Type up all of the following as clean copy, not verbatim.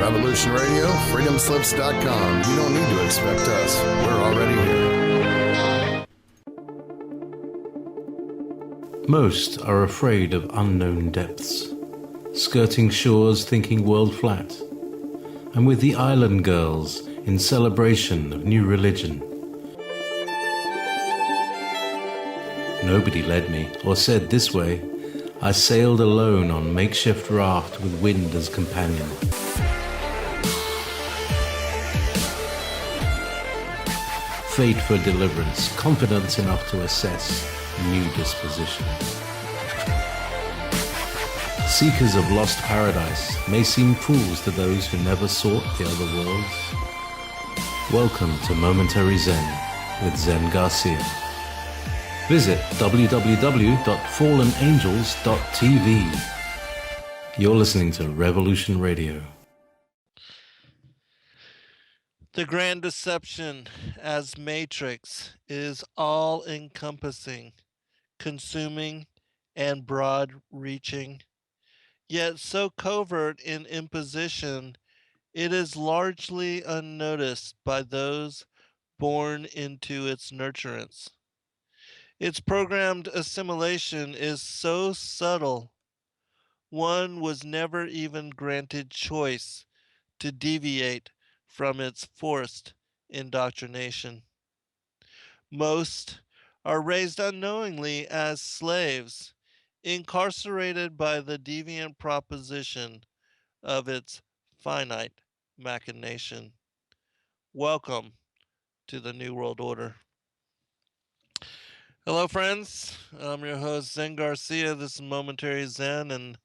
Revolution Radio, freedomslips.com. You don't need to expect us. We're already here. Most are afraid of unknown depths, skirting shores thinking world flat, and with the island girls in celebration of new religion. Nobody led me or said this way. I sailed alone on makeshift raft with wind as companion. Fate for deliverance, confidence enough to assess new disposition. Seekers of lost paradise may seem fools to those who never sought the other worlds. Welcome to Momentary Zen with Zen Garcia. Visit www.fallenangels.tv. You're listening to Revolution Radio. The grand deception as matrix is all-encompassing, consuming, and broad-reaching, yet so covert in imposition, it is largely unnoticed by those born into its nurturance. Its programmed assimilation is so subtle, one was never even granted choice to deviate from its forced indoctrination. Most are raised unknowingly as slaves, incarcerated by the deviant proposition of its finite machination. Welcome to the New World Order. Hello, friends. I'm your host, Zen Garcia. This is Momentary Zen, and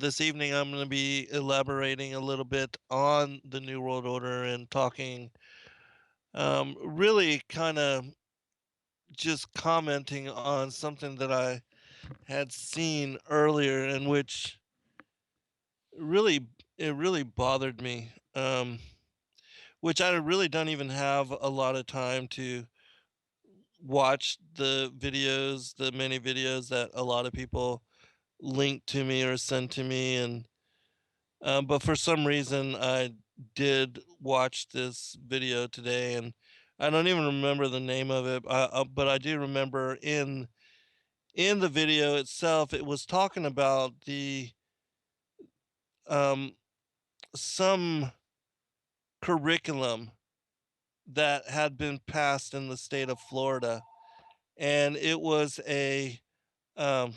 this evening I'm going to be elaborating a little bit on the New World Order and talking, really kind of just commenting on something that I had seen earlier, in which it really bothered me, which I really don't even have a lot of time to watch the many videos that a lot of people link to me or send to me, and but for some reason I did watch this video today, and I don't even remember the name of it, but I do remember in the video itself it was talking about the some curriculum that had been passed in the state of Florida, and it was um,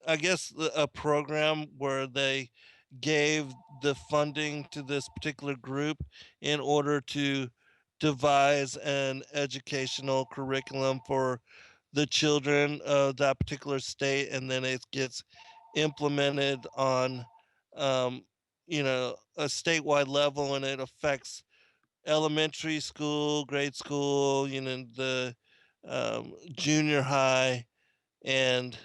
I guess a program where they gave the funding to this particular group in order to devise an educational curriculum for the children of that particular state, and then it gets implemented on um, a statewide level, and it affects elementary school, grade school, the junior high, and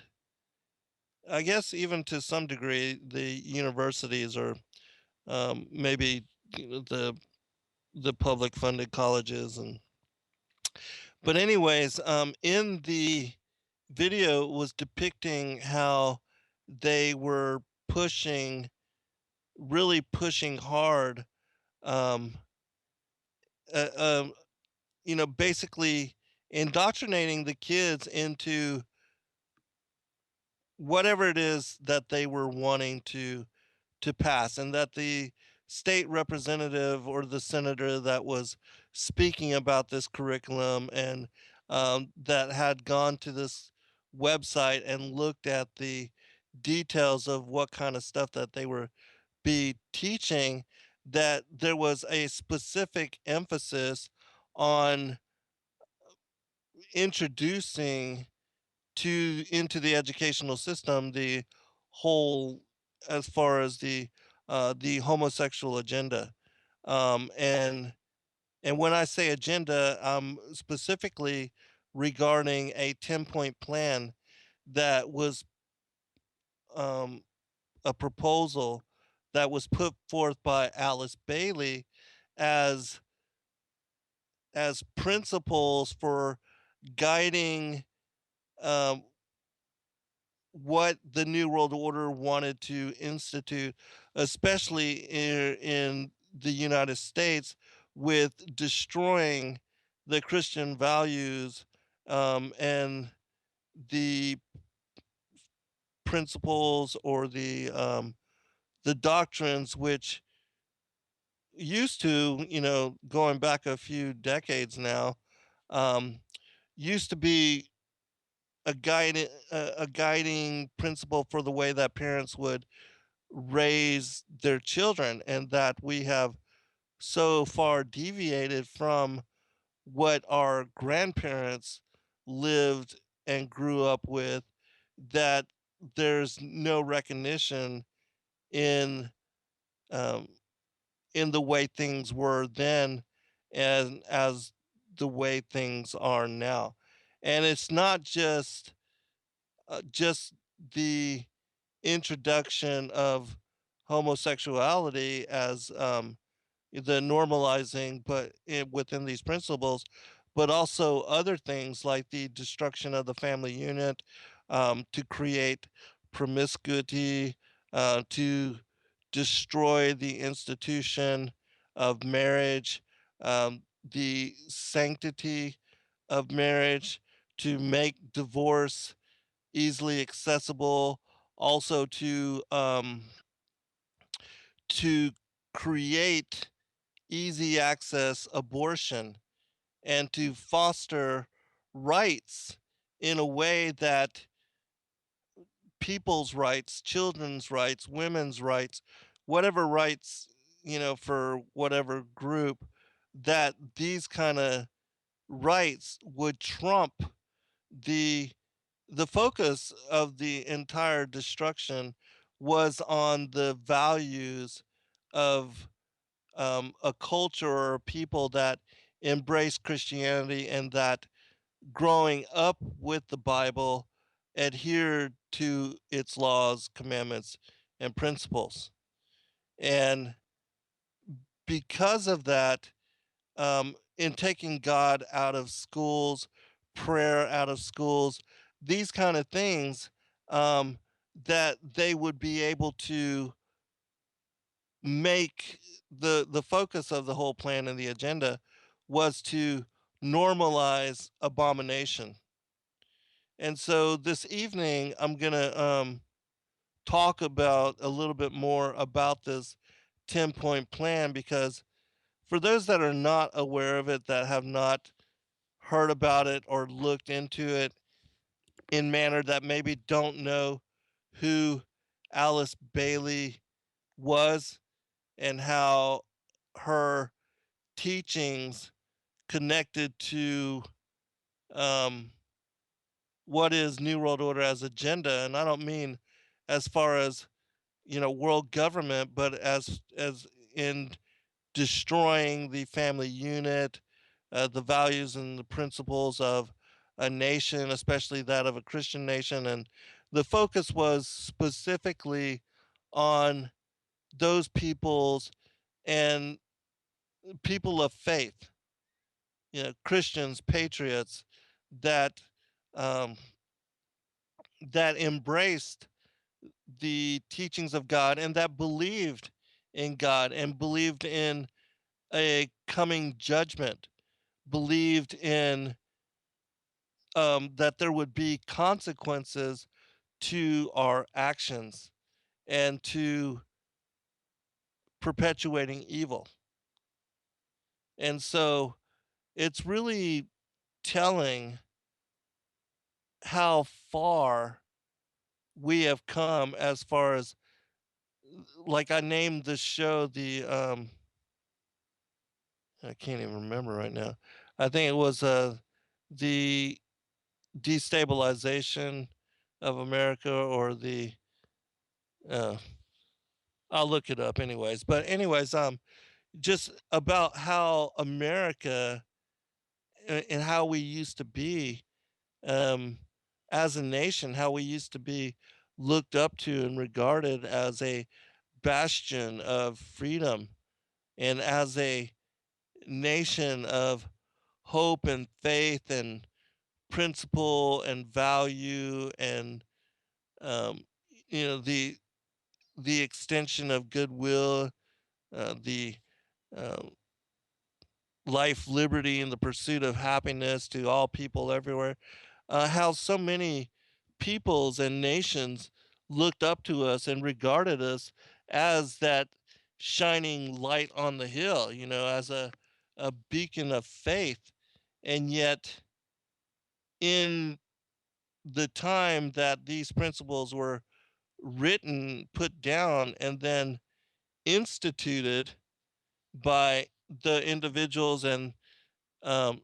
I guess even to some degree the universities, or maybe the public funded colleges. And but anyways, in the video was depicting how they were really pushing hard, um, uh, um, basically indoctrinating the kids into whatever it is that they were wanting to pass, and that the state representative or the senator that was speaking about this curriculum, and that had gone to this website and looked at the details of what kind of stuff that they were be teaching, that there was a specific emphasis on introducing into the educational system the whole, as far as the homosexual agenda, and when I say agenda, I'm specifically regarding a 10-point plan that was um, a proposal that was put forth by Alice Bailey as principles for guiding um, what the New World Order wanted to institute, especially in the United States, with destroying the Christian values and the principles or the doctrines which used to, going back a few decades now, um, used to be a guiding principle for the way that parents would raise their children, and that we have so far deviated from what our grandparents lived and grew up with, that there's no recognition in um, in the way things were then and as the way things are now. And it's not just the introduction of homosexuality as the normalizing, but within these principles, but also other things like the destruction of the family unit to create promiscuity, to destroy the institution of marriage, the sanctity of marriage, to make divorce easily accessible, also to create easy access abortion and to foster rights in a way that people's rights, children's rights, women's rights, whatever rights, for whatever group, that these kind of rights would trump the the focus of the entire destruction was on the values of a culture or people that embrace Christianity and that growing up with the Bible adhered to its laws, commandments, and principles. And because of that, in taking God out of schools, prayer out of schools, these kind of things, um, that they would be able to make the focus of the whole plan and the agenda was to normalize abomination. And so this evening, I'm gonna talk about a little bit more about this 10-point plan, because for those that are not aware of it, that have not heard about it or looked into it in manner, that maybe don't know who Alice Bailey was and how her teachings connected to um, what is New World Order as agenda. And I don't mean as far as world government, but as in destroying the family unit, the values and the principles of a nation, especially that of a Christian nation. And the focus was specifically on those peoples and people of faith, Christians, patriots that um, that embraced the teachings of God and that believed in God and believed in a coming judgment, believed in that there would be consequences to our actions and to perpetuating evil. And so it's really telling how far we have come as far as, like, I named this show the I can't even remember right now. I think it was the destabilization of America, or the uh I'll look it up anyways. But anyways, just about how America and how we used to be um as a nation, how we used to be looked up to and regarded as a bastion of freedom and as a nation of hope and faith and principle and value and um, the extension of goodwill, the uh, life, liberty, and the pursuit of happiness to all people everywhere. How so many peoples and nations looked up to us and regarded us as that shining light on the hill, as a beacon of faith. And yet, in the time that these principles were written, put down, and then instituted by the individuals and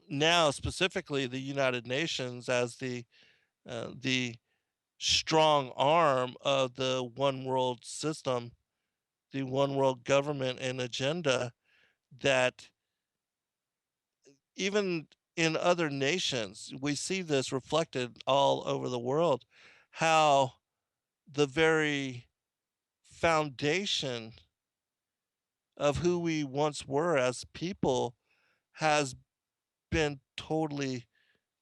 now specifically the United Nations as the strong arm of the one world system, the one world government and agenda, that even in other nations we see this reflected all over the world, how the very foundation of who we once were as people has been totally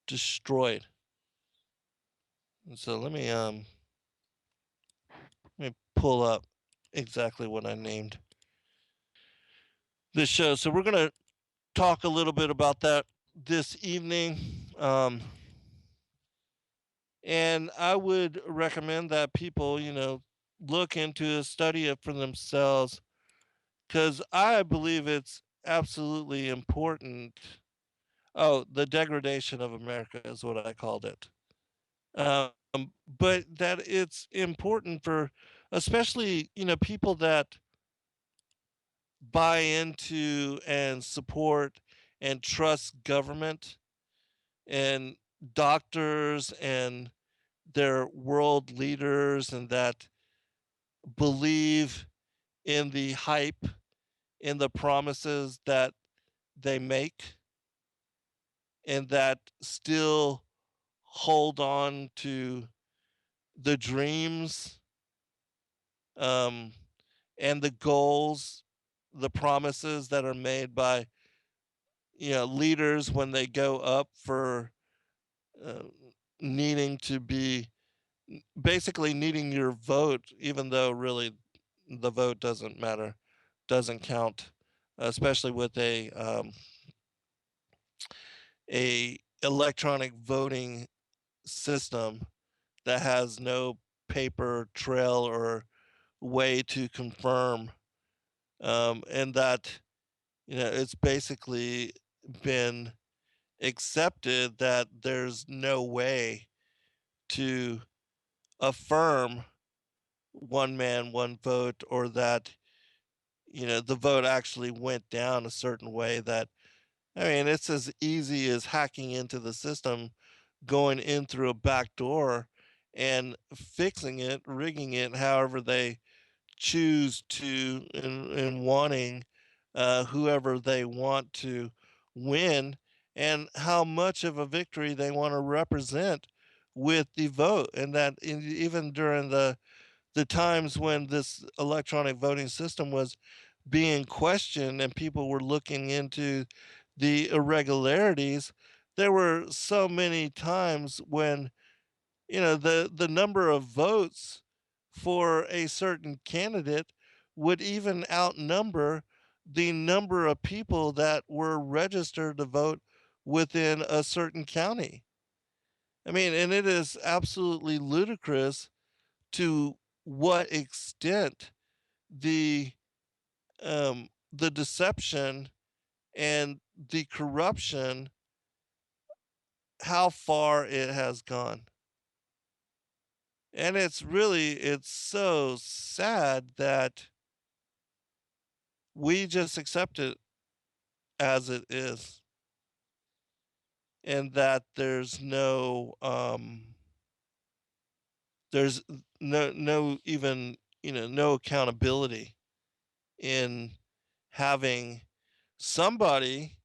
destroyed. And so let me pull up exactly what I named this show. So we're gonna talk a little bit about that this evening. And I would recommend that people, look into it, study it for themselves, because I believe it's absolutely important. Oh, the degradation of America is what I called it. But that it's important for, especially, people that buy into and support and trust government and doctors and their world leaders, and that believe in the hype, in the promises that they make, and that still hold on to the dreams, um, and the goals, the promises that are made by leaders when they go up for uh, needing to be, basically needing your vote, even though really the vote doesn't matter, doesn't count, especially with a electronic voting system that has no paper trail or way to confirm, and that it's basically been accepted that there's no way to affirm one man, one vote, or that the vote actually went down a certain way. That, I mean, it's as easy as hacking into the system, going in through a back door and fixing it, rigging it however they choose to, and wanting whoever they want to win, and how much of a victory they want to represent with the vote. And that even during the times when this electronic voting system was being questioned and people were looking into the irregularities, there were so many times when the number of votes for a certain candidate would even outnumber the number of people that were registered to vote within a certain county. I mean, and it is absolutely ludicrous to what extent the the deception and the corruption, how far it has gone. And it's so sad that we just accept it as it is, and that there's no even, no accountability in having somebody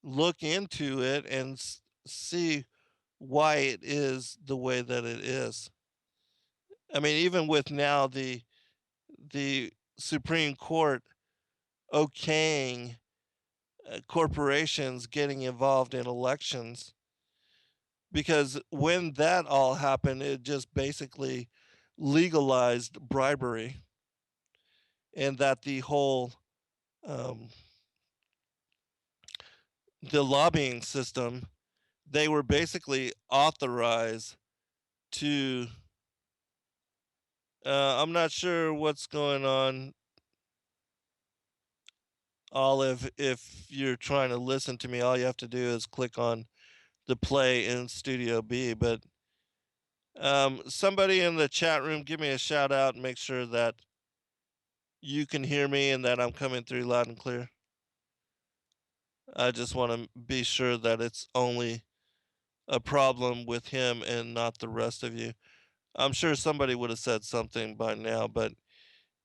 look into it and see why it is the way that it is. I mean, even with now the Supreme Court okaying corporations getting involved in elections, because when that all happened, it just basically legalized bribery, and that the whole um, the lobbying system, they were basically authorized to I'm not sure what's going on, Olive. If you're trying to listen to me, all you have to do is click on the play in Studio B. But somebody in the chat room, give me a shout out and make sure that you can hear me and that I'm coming through loud and clear. I just want to be sure that it's only a problem with him and not the rest of you. I'm sure somebody would have said something by now, but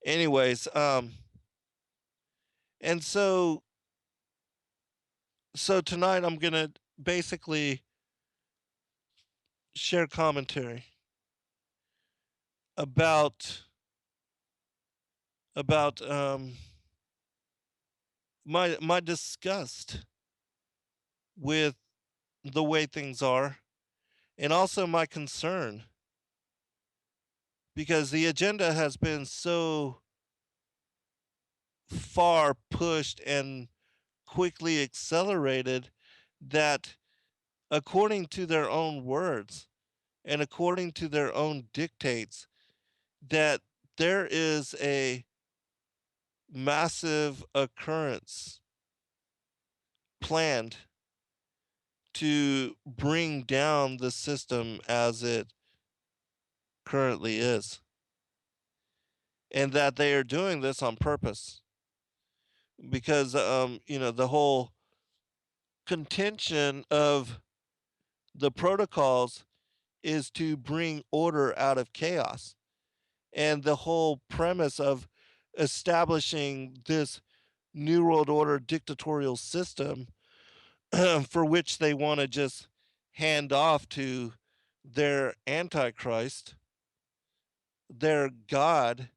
anyways, and so tonight I'm gonna basically share commentary about about my disgust with the way things are, and also my concern, because the agenda has been so far pushed and quickly accelerated that, according to their own words and according to their own dictates, that there is a massive occurrence planned to bring down the system as it currently is, and that they are doing this on purpose, because the whole contention of the protocols is to bring order out of chaos, and the whole premise of establishing this new world order dictatorial system for which they want to just hand off to their antichrist, their god,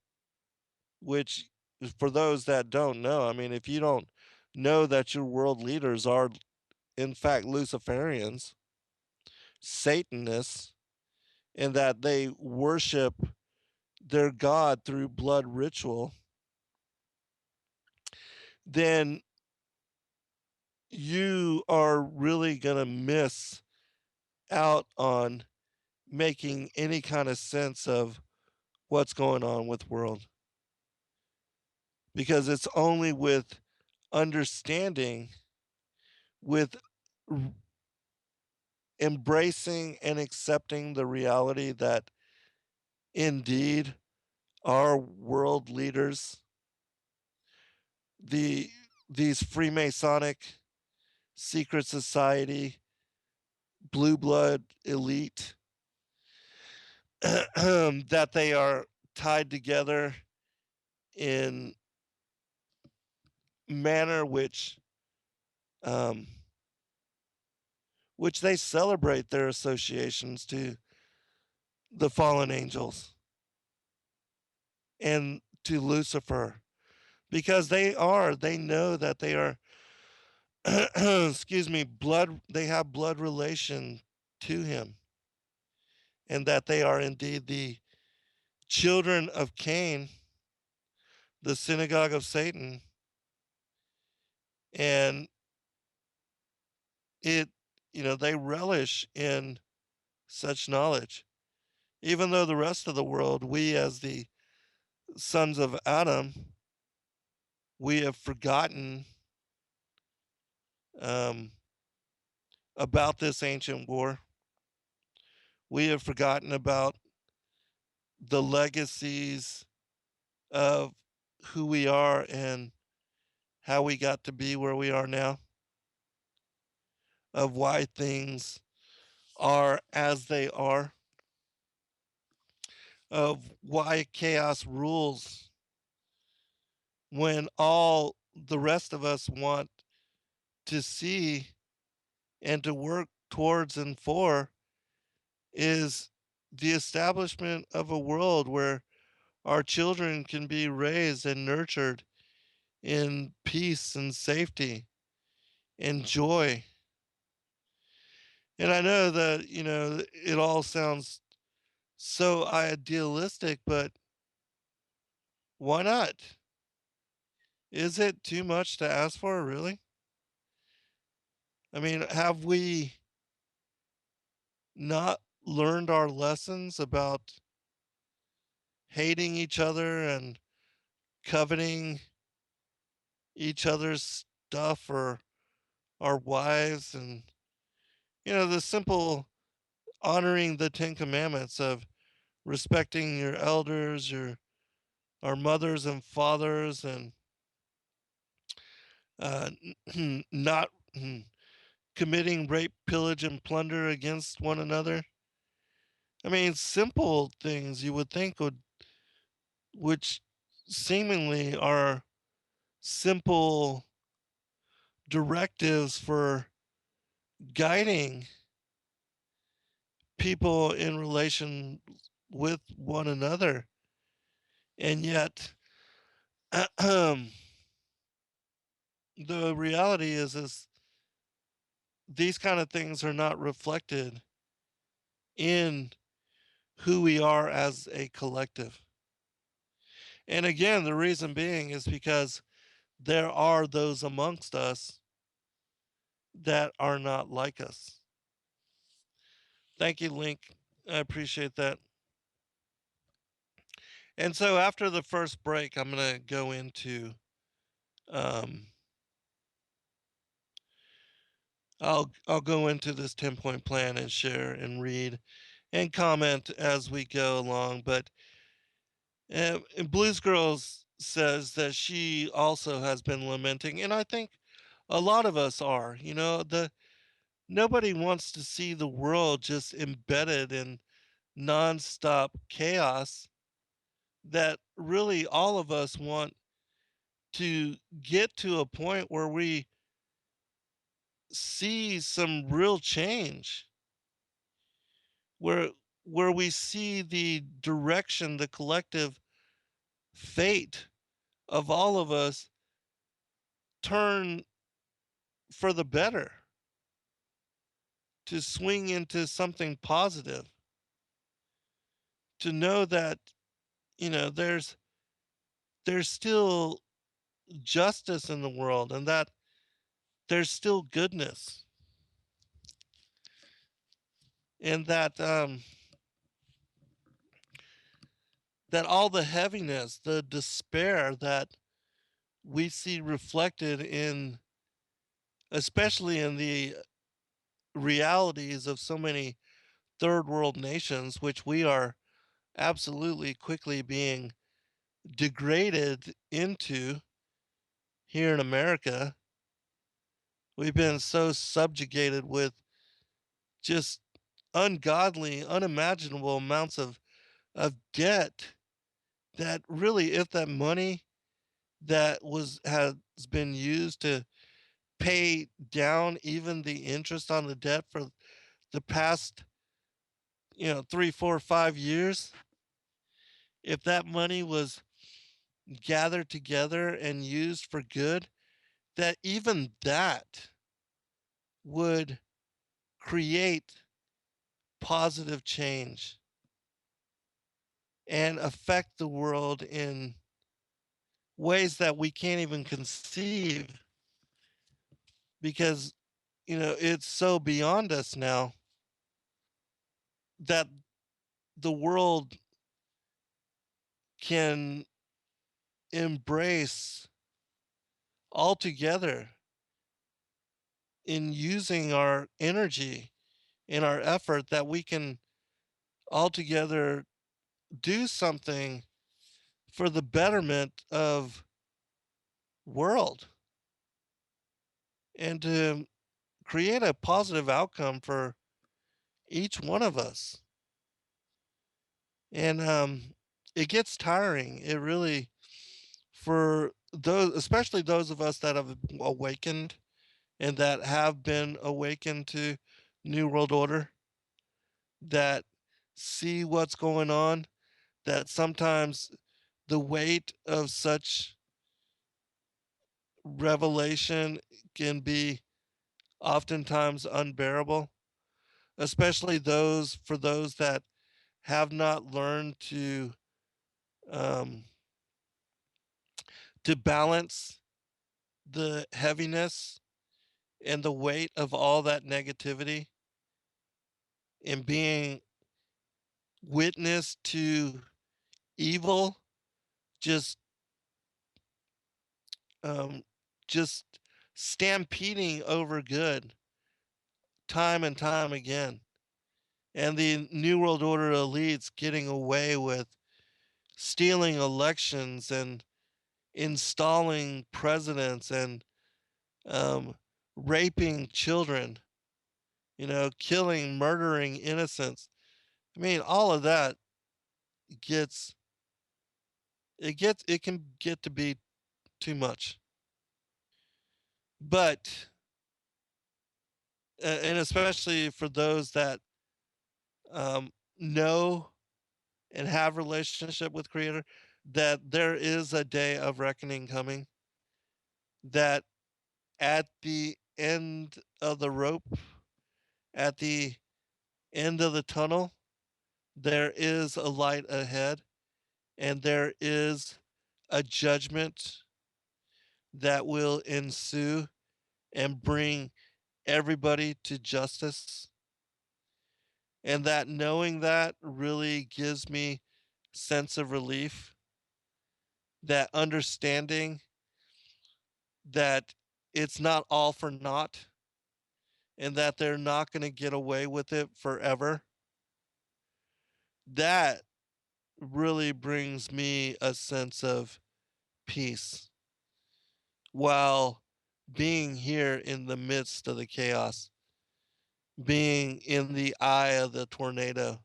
which, for those that don't know, I mean, if you don't know that your world leaders are in fact Luciferians, Satanists, and that they worship their god through blood ritual, then you are really going to miss out on making any kind of sense of what's going on with world, because it's only with understanding, with embracing and accepting the reality that indeed our world leaders, the these Freemasonic secret society blue blood elite, that they are tied together in manner um, which they celebrate their associations to the fallen angels and to Lucifer, because they know that they are excuse me, they have blood relation to him, and that they are indeed the children of Cain, the synagogue of Satan. And it they relish in such knowledge, even though the rest of the world, we as the sons of Adam, we have forgotten um, about this ancient war. We have forgotten about the legacies of who we are and how we got to be where we are now, of why things are as they are, of why chaos rules when all the rest of us want to see and to work towards and for is the establishment of a world where our children can be raised and nurtured in peace and safety and joy. And I know that, it all sounds so idealistic, but why not? Is it too much to ask for, really? I mean, have we not learned our lessons about hating each other and coveting each other's stuff or our wives and, the simple honoring the 10 commandments of respecting your elders, our mothers and fathers, and uh, not committing rape, pillage, and plunder against one another. I mean, simple things you would think which seemingly are simple directives for guiding people in relation with one another. And yet, the reality is these kind of things are not reflected in who we are as a collective. And again, the reason being is because there are those amongst us that are not like us. Thank you, Link. I appreciate that. And so after the first break, I'm going to go into um, I'll go into this 10-point plan and share and read and comment as we go along. But Blues Girls says that she also has been lamenting, and I think a lot of us are. The nobody wants to see the world just embedded in nonstop chaos. That really all of us want to get to a point where we see some real change, where we see the direction, the collective fate of all of us turn for the better, to swing into something positive, to know that there's still justice in the world and that there's still goodness, and that all the heaviness, the despair that we see reflected in, especially in the realities of so many third world nations, which we are absolutely quickly being degraded into here in America. We've been so subjugated with just ungodly, unimaginable amounts of debt that really, if that money that has been used to pay down even the interest on the debt for the past 3, 4, 5 years, if that money was gathered together and used for good, that even that would create positive change and affect the world in ways that we can't even conceive, because it's so beyond us now that the world can embrace altogether in using our energy in our effort, that we can altogether do something for the betterment of world and to create a positive outcome for each one of us. And it gets tiring. It really, for those, especially those of us that have awakened and that have been awakened to New World Order, that see what's going on, that sometimes the weight of such revelation can be oftentimes unbearable, especially those that have not learned um, to balance the heaviness and the weight of all that negativity and being witness to evil just um, just stampeding over good time and time again, and the New World Order elites getting away with stealing elections and installing presidents and um, raping children, killing, murdering innocents. I mean, all of that gets it can get to be too much. But and especially for those that know and have relationship with Creator, that there is a day of reckoning coming. That at the end of the rope, at the end of the tunnel, there is a light ahead, and there is a judgment that will ensue and bring everybody to justice. And that knowing that really gives me sense of relief, that understanding that it's not all for naught and that they're not going to get away with it forever. That really brings me a sense of peace while being here in the midst of the chaos, being in the eye of the tornado,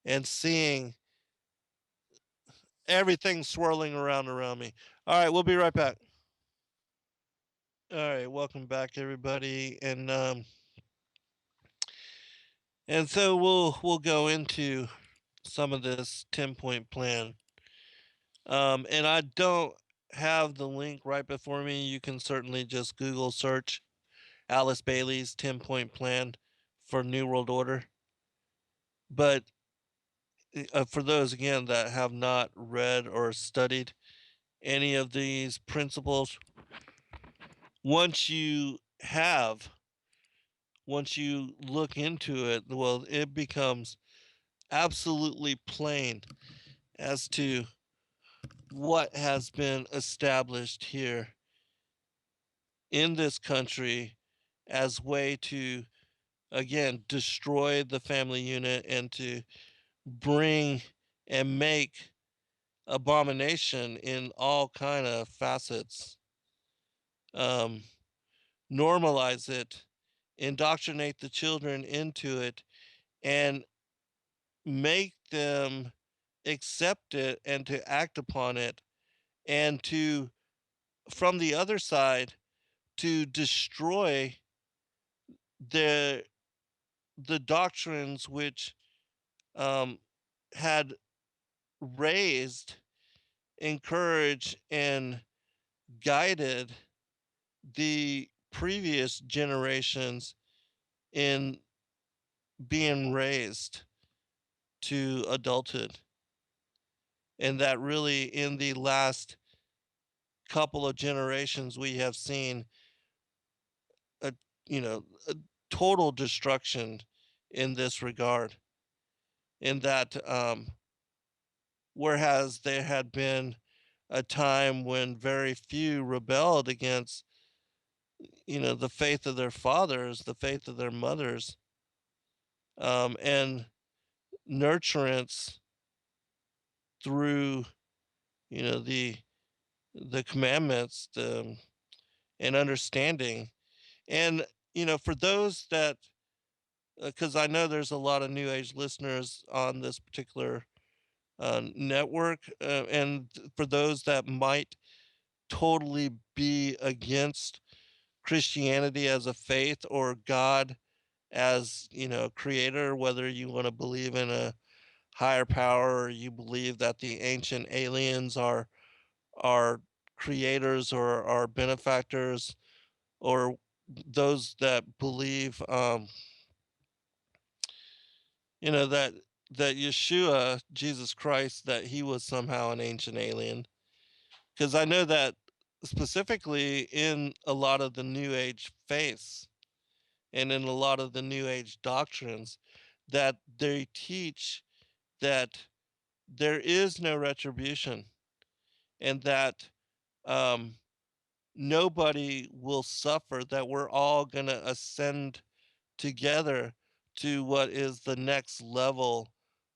and seeing everything swirling around me. All right, we'll be right back. All right, welcome back, everybody, and so we'll go into some of this 10-point plan. And I don't have the link right before me. You can certainly just Google search Alice Bailey's 10-point plan for New World Order. But for those, again, that have not read or studied any of these principles, once you have, once you look into it, well, it becomes absolutely plain as to what has been established here in this country as way to, again, destroy the family unit and to bring and make abomination in all kind of facets. um, Normalize it, indoctrinate the children into it, and make them accept it and to act upon it, and to, from the other side, to destroy the the doctrines which um, had raised, encouraged, and guided the previous generations in being raised to adulthood. And that really, in the last couple of generations, we have seen a, a total destruction in this regard. In that, whereas there had been a time when very few rebelled against, the faith of their fathers, the faith of their mothers, and nurturance through, the commandments, and understanding. And for those that, because I know there's a lot of New Age listeners on this particular network, and for those that might totally be against Christianity as a faith or God as, creator, whether you want to believe in a higher power or you believe that the ancient aliens are creators or are benefactors, or those that believe that that Yeshua, Jesus Christ, that he was somehow an ancient alien. Because I know that specifically in a lot of the New Age faiths and in a lot of the New Age doctrines, that they teach that there is no retribution and that um, nobody will suffer, that we're all going to ascend together to what is the next level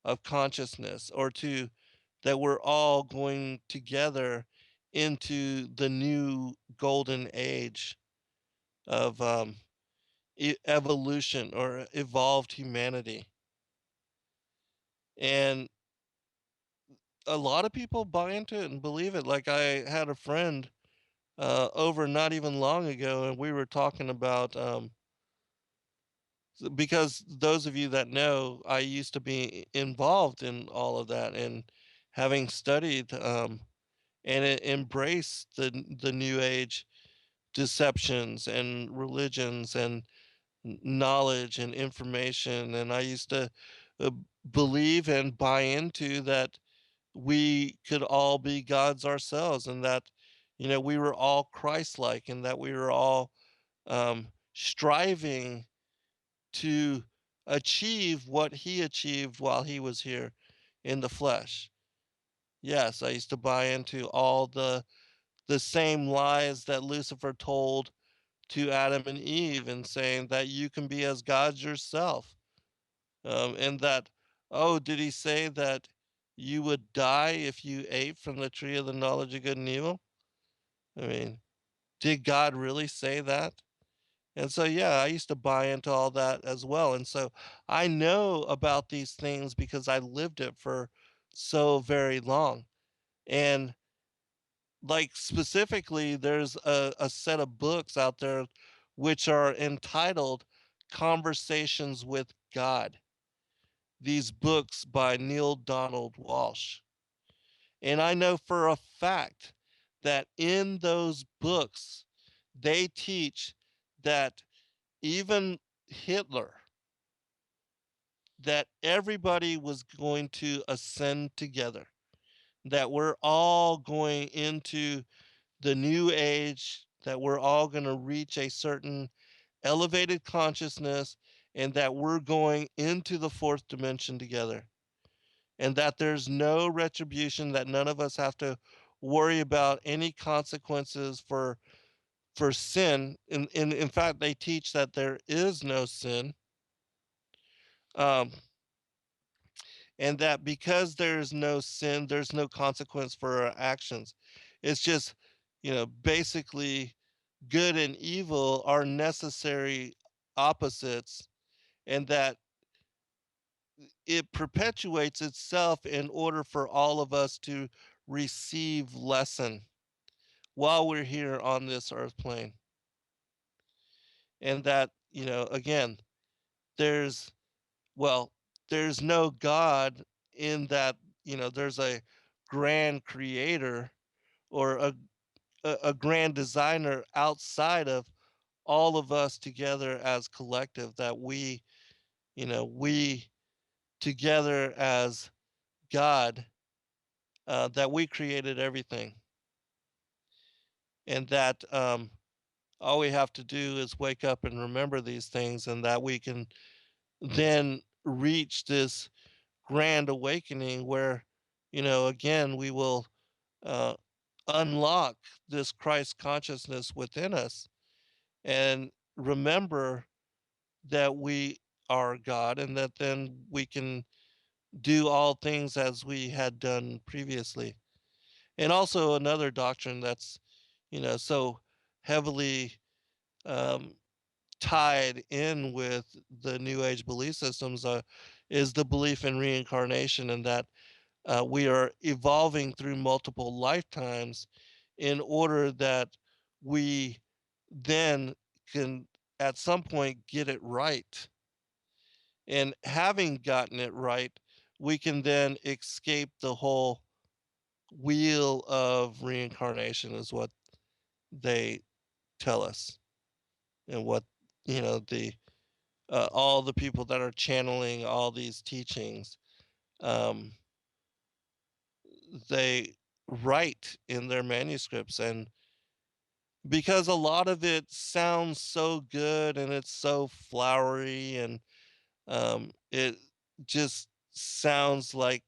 of consciousness, or to that we're all going together into the new golden age of evolution or evolved humanity. And a lot of people buy into it and believe it. Like, I had a friend over not even long ago, and we were talking about because those of you that know, I used to be involved in all of that, and having studied and embraced the New Age deceptions and religions and knowledge and information, and I used to uh, believe and buy into that we could all be gods ourselves, and that we were all Christ-like, and that we were all striving to achieve what he achieved while he was here in the flesh. Yes, I used to buy into all the same lies that Lucifer told to Adam and Eve, and saying that you can be as gods yourself. And that, oh, did he say that you would die if you ate from the tree of the knowledge of good and evil? I mean, did God really say that? And so, yeah, I used to buy into all that as well. And so I know about these things because I lived it for so very long. And like, specifically, there's a set of books out there which are entitled Conversations with God. These books by Neil Donald Walsh. And I know for a fact that in those books, they teach that even Hitler, that everybody was going to ascend together, that we're all going into the new age, that we're all going to reach a certain elevated consciousness, and that we're going into the fourth dimension together, and that there's no retribution, that none of us have to worry about any consequences for sin. In fact, they teach that there is no sin. Um, and that because there's no sin, there's no consequence for our actions. It's just, basically good and evil are necessary opposites, and that it perpetuates itself in order for all of us to receive lesson while we're here on this earth plane. And that, again, there's, well, there's no God, in that, there's a grand creator, or a grand designer outside of all of us together as collective, that we together as God, that we created everything, and that all we have to do is wake up and remember these things, and that we can then reach this grand awakening where, again, we will uh, unlock this Christ consciousness within us, and remember that we are God, and that then we can do all things as we had done previously. And also, another doctrine that's, so heavily um, tied in with the New Age belief systems, is the belief in reincarnation, and that we are evolving through multiple lifetimes in order that we then can at some point get it right. And having gotten it right, we can then escape the whole wheel of reincarnation, is what they tell us, and what, the all the people that are channeling all these teachings, um, they write in their manuscripts. And because a lot of it sounds so good and it's so flowery, and it just sounds like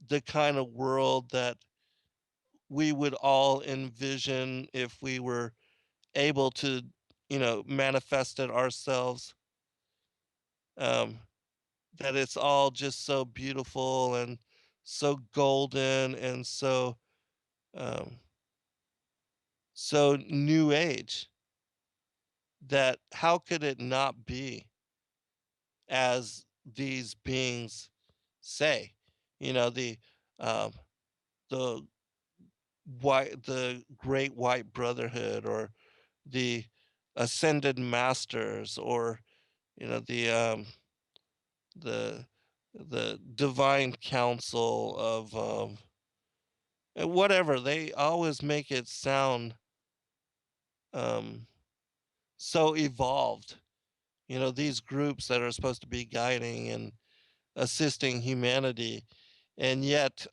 the kind of world that we would all envision if we were able to, manifest it ourselves. Um, that it's all just so beautiful and so golden and um, so new age, that how could it not be as these beings say? The um, the the great white brotherhood, or the ascended masters, or the the divine council of whatever. They always make it sound um so evolved. These groups that are supposed to be guiding and assisting humanity, and yet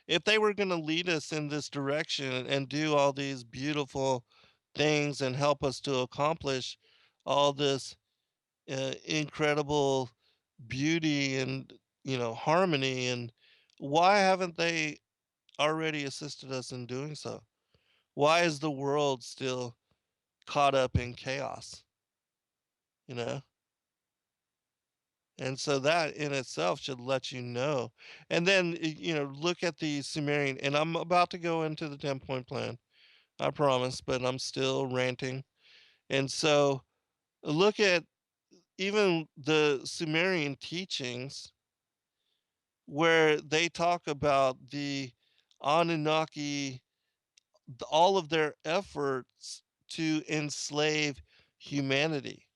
if they were going to lead us in this direction and do all these beautiful things and help us to accomplish all this incredible beauty and harmony, and why haven't they already assisted us in doing so? Why is the world still caught up in chaos? you know and so that in itself should let you know. And then look at the Sumerian, and I'm about to go into the 10-point plan, I promise, but I'm still ranting. And so look at even the Sumerian teachings, where they talk about the Anunnaki, all of their efforts to enslave humanity,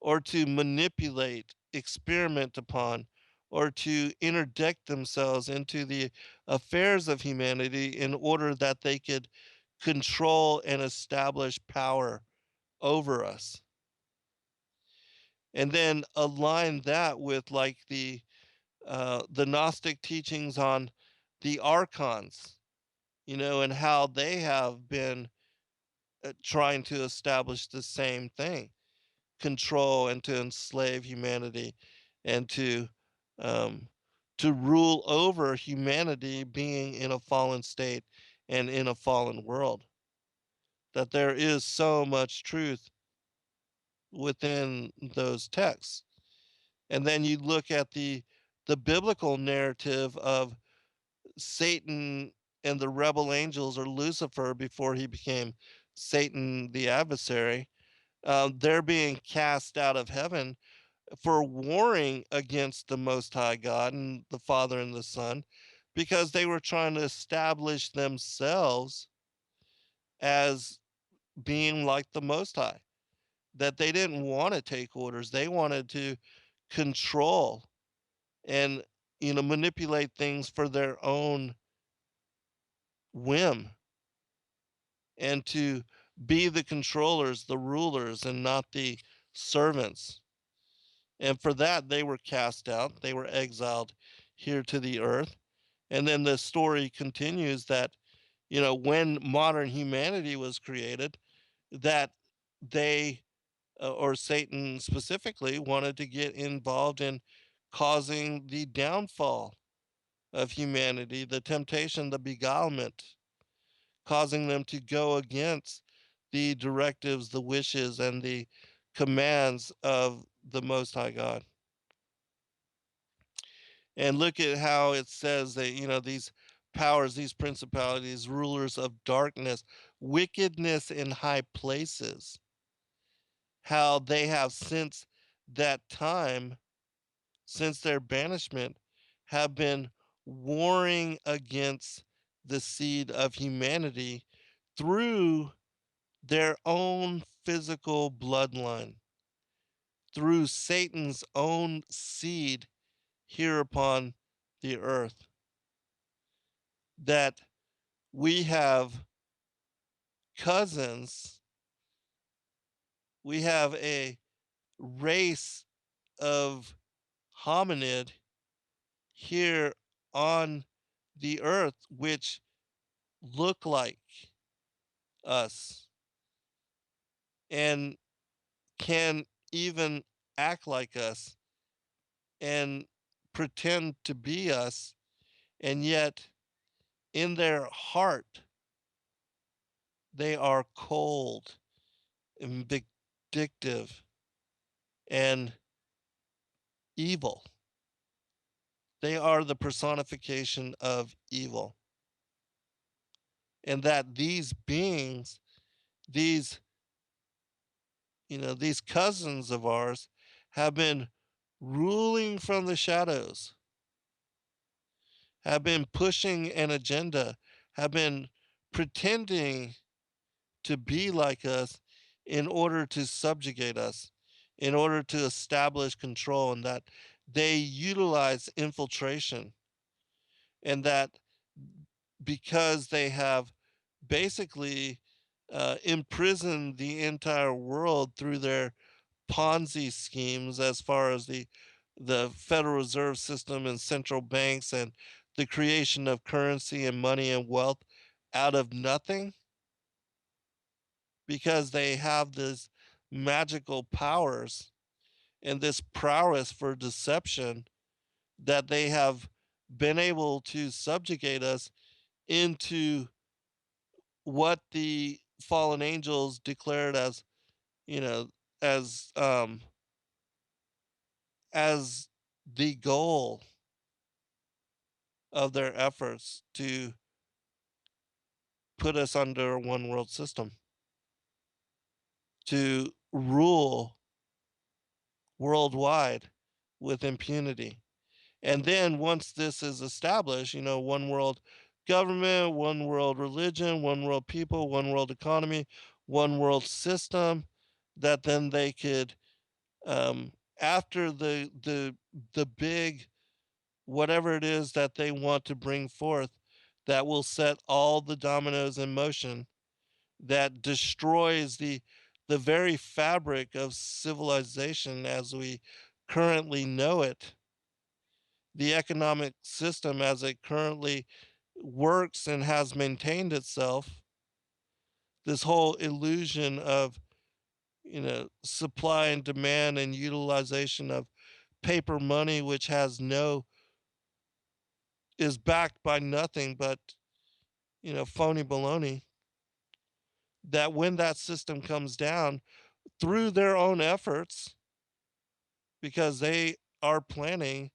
or to manipulate, experiment upon, or to interdict themselves into the affairs of humanity in order that they could control and establish power over us. And then align that with like the Gnostic teachings on the archons, and how they have been trying to establish the same thing: control and to enslave humanity, and um, to rule over humanity being in a fallen state and in a fallen world. That there is so much truth within those texts. And then you look at the biblical narrative of Satan and the rebel angels, or Lucifer before he became Satan the adversary. They're being cast out of heaven for warring against the Most High God and the Father and the Son, because they were trying to establish themselves as being like the Most High. That they didn't want to take orders, they wanted to control and manipulate things for their own whim, and to be the controllers, the rulers, and not the servants. And for that, they were cast out, they were exiled here to the earth. And then the story continues that, when modern humanity was created, that they, or Satan specifically, wanted to get involved in causing the downfall of humanity, the temptation, the beguilement, causing them to go against the directives, the wishes, and the commands of the Most High God. And look at how it says that, these powers, these principalities, rulers of darkness, wickedness in high places, how they have since that time, since their banishment, have been warring against the seed of humanity through their own physical bloodline, through Satan's own seed here upon the earth. That we have cousins, we have a race of hominid here on the earth which look like us and can even act like us and pretend to be us, and yet in their heart they are cold and vindictive and evil. They are the personification of evil. And that these beings, these, these cousins of ours have been ruling from the shadows, have been pushing an agenda, have been pretending to be like us in order to subjugate us, in order to establish control, and that they utilize infiltration, and that because they have basically imprisoned the entire world through their Ponzi schemes, as far as the Federal Reserve System and central banks and the creation of currency and money and wealth out of nothing, because they have this magical powers and this prowess for deception, that they have been able to subjugate us into what the fallen angels declared as, you know, as as the goal of their efforts to put us under a one world system, to rule worldwide with impunity. And then once this is established, one world government, one world religion, one world people, one world economy, one world system, that then they could, after the big whatever it is that they want to bring forth, that will set all the dominoes in motion, that destroys the very fabric of civilization as we currently know it, the economic system as it currently works and has maintained itself, this whole illusion of, supply and demand and utilization of paper money, which has no, is backed by nothing but, phony baloney, that when that system comes down through their own efforts, because they are planning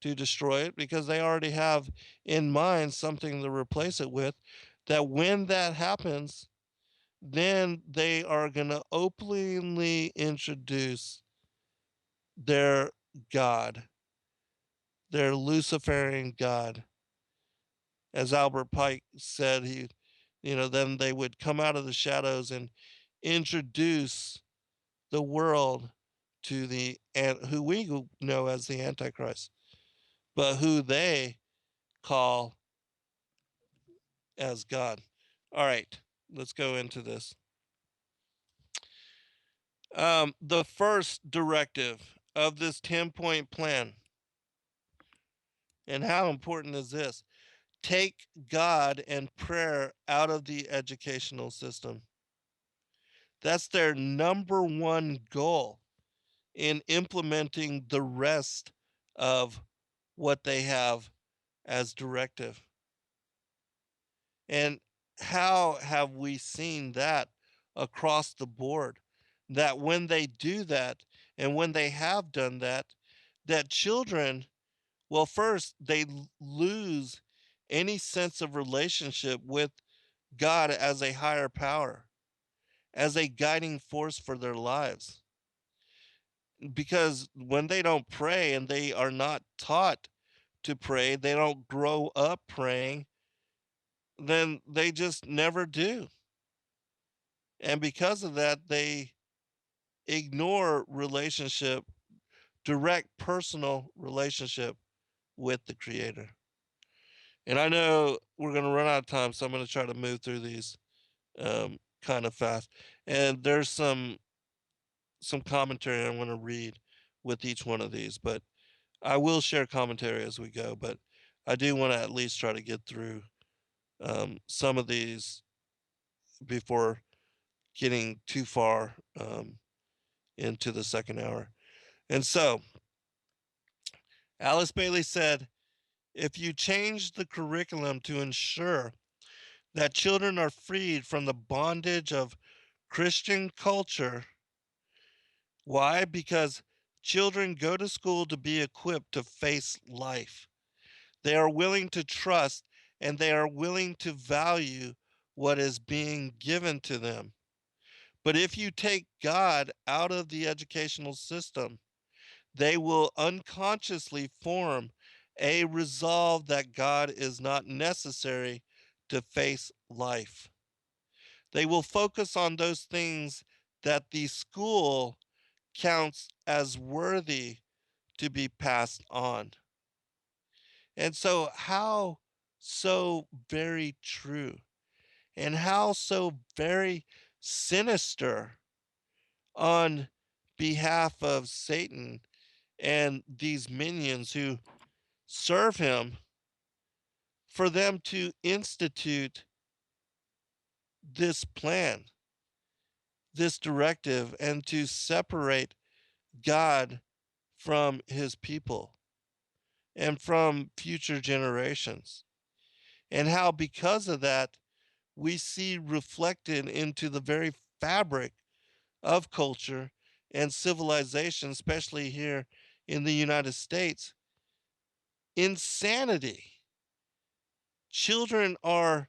to destroy it, because they already have in mind something to replace it with, that when that happens, then they are going to openly introduce their God, their Luciferian God. As Albert Pike said, then they would come out of the shadows and introduce the world to the, and who we know as the Antichrist, but who they call as God. All right, let's go into this. The first directive of this 10-point plan, and how important is this? Take God and prayer out of the educational system. That's their number one goal in implementing the rest of what they have as directive. And how have we seen that across the board? That when they do that, and when they have done that, that children, well, first, they lose any sense of relationship with God as a higher power, as a guiding force for their lives. Because when they don't pray and they are not taught to pray, they don't grow up praying, then they just never do. And because of that, they ignore relationship, direct personal relationship with the Creator. And I know we're going to run out of time, so I'm going to try to move through these kind of fast. And there's some commentary I want to read with each one of these, but I will share commentary as we go, but I do want to at least try to get through some of these before getting too far into the second hour. And so Alice Bailey said, if you change the curriculum to ensure that children are freed from the bondage of Christian culture, why? Because children go to school to be equipped to face life. They are willing to trust and they are willing to value what is being given to them. But if you take God out of the educational system, they will unconsciously form a resolve that God is not necessary to face life. They will focus on those things that the school counts as worthy to be passed on. And so, how so very true, and how so very sinister on behalf of Satan and these minions who serve him, for them to institute this plan, this directive, and to separate God from his people and from future generations. And how, because of that, we see reflected into the very fabric of culture and civilization, especially here in the United States, insanity. Children are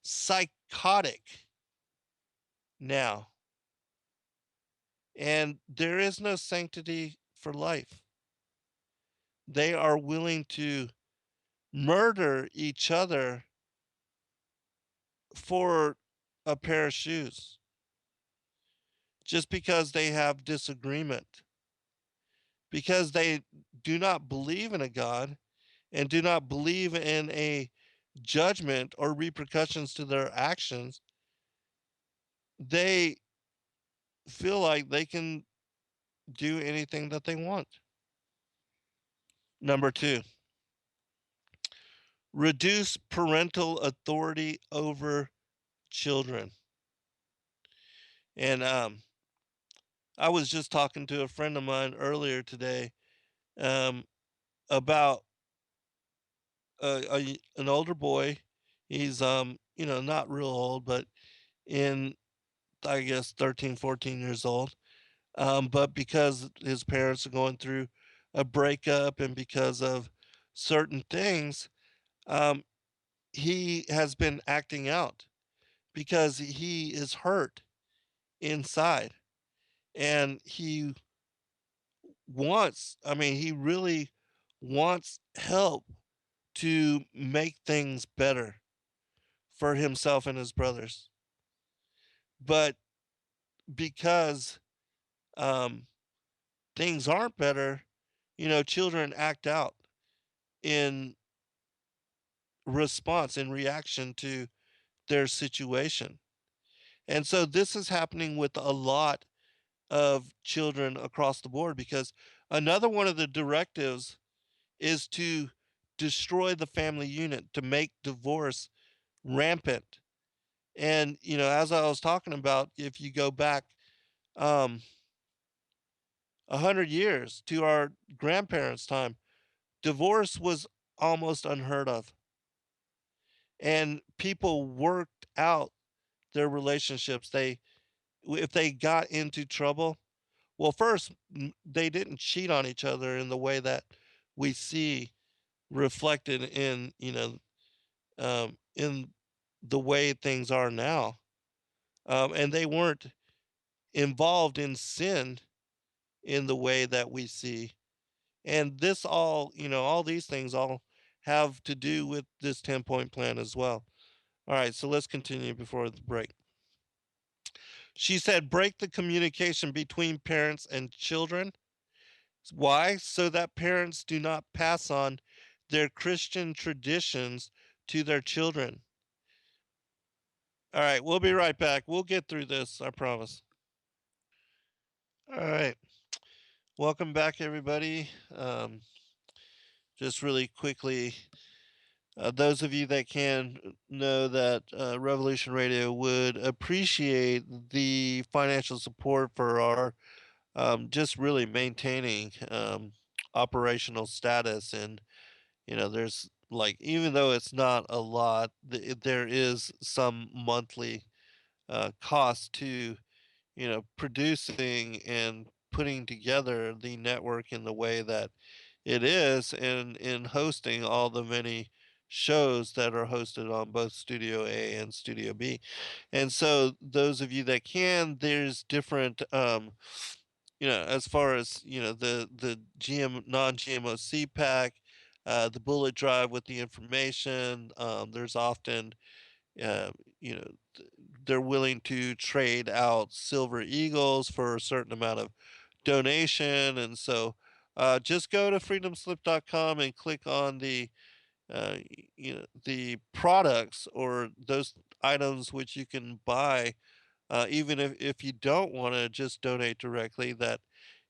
psychotic now, and there is no sanctity for life. They are willing to murder each other for a pair of shoes just because they have disagreement, because they do not believe in a God and do not believe in a judgment or repercussions to their actions. They feel like they can do anything that they want. Number two, reduce parental authority over children. And I was just talking to a friend of mine earlier today um, about an older boy. He's not real old, but in, I guess, 13, 14 years old. But because his parents are going through a breakup and because of certain things, um, he has been acting out because he is hurt inside and he really wants help to make things better for himself and his brothers. But because um, things aren't better, children act out in response, in reaction to their situation. And so this is happening with a lot of children across the board because another one of the directives is to destroy the family unit, to make divorce rampant. And, as I was talking about, if you go back um, 100 years to our grandparents' time, divorce was almost unheard of. And people worked out their relationships. If they got into trouble, well, first, they didn't cheat on each other in the way that we see reflected in the way things are now. And they weren't involved in sin in the way that we see. And this all these things all have to do with this 10-point plan as well. All right, so let's continue before the break. She said, break the communication between parents and children. Why? So that parents do not pass on their Christian traditions to their children. All right, we'll be right back. We'll get through this, I promise. All right. Welcome back, everybody. just really quickly, those of you that can know that Revolution Radio would appreciate the financial support for our just really maintaining operational status. And there's like, even though it's not a lot, there is some monthly cost to producing and putting together the network in the way that it is, and in hosting all the many shows that are hosted on both Studio A and Studio B. And so those of you that can, there's different as far as the GM non-GMO CPAC, the bullet drive with the information. There's often uh, you know they're willing to trade out silver eagles for a certain amount of donation. And so just go to freedomslip.com and click on uh, the products or those items which you can buy, even if you don't want to just donate directly. That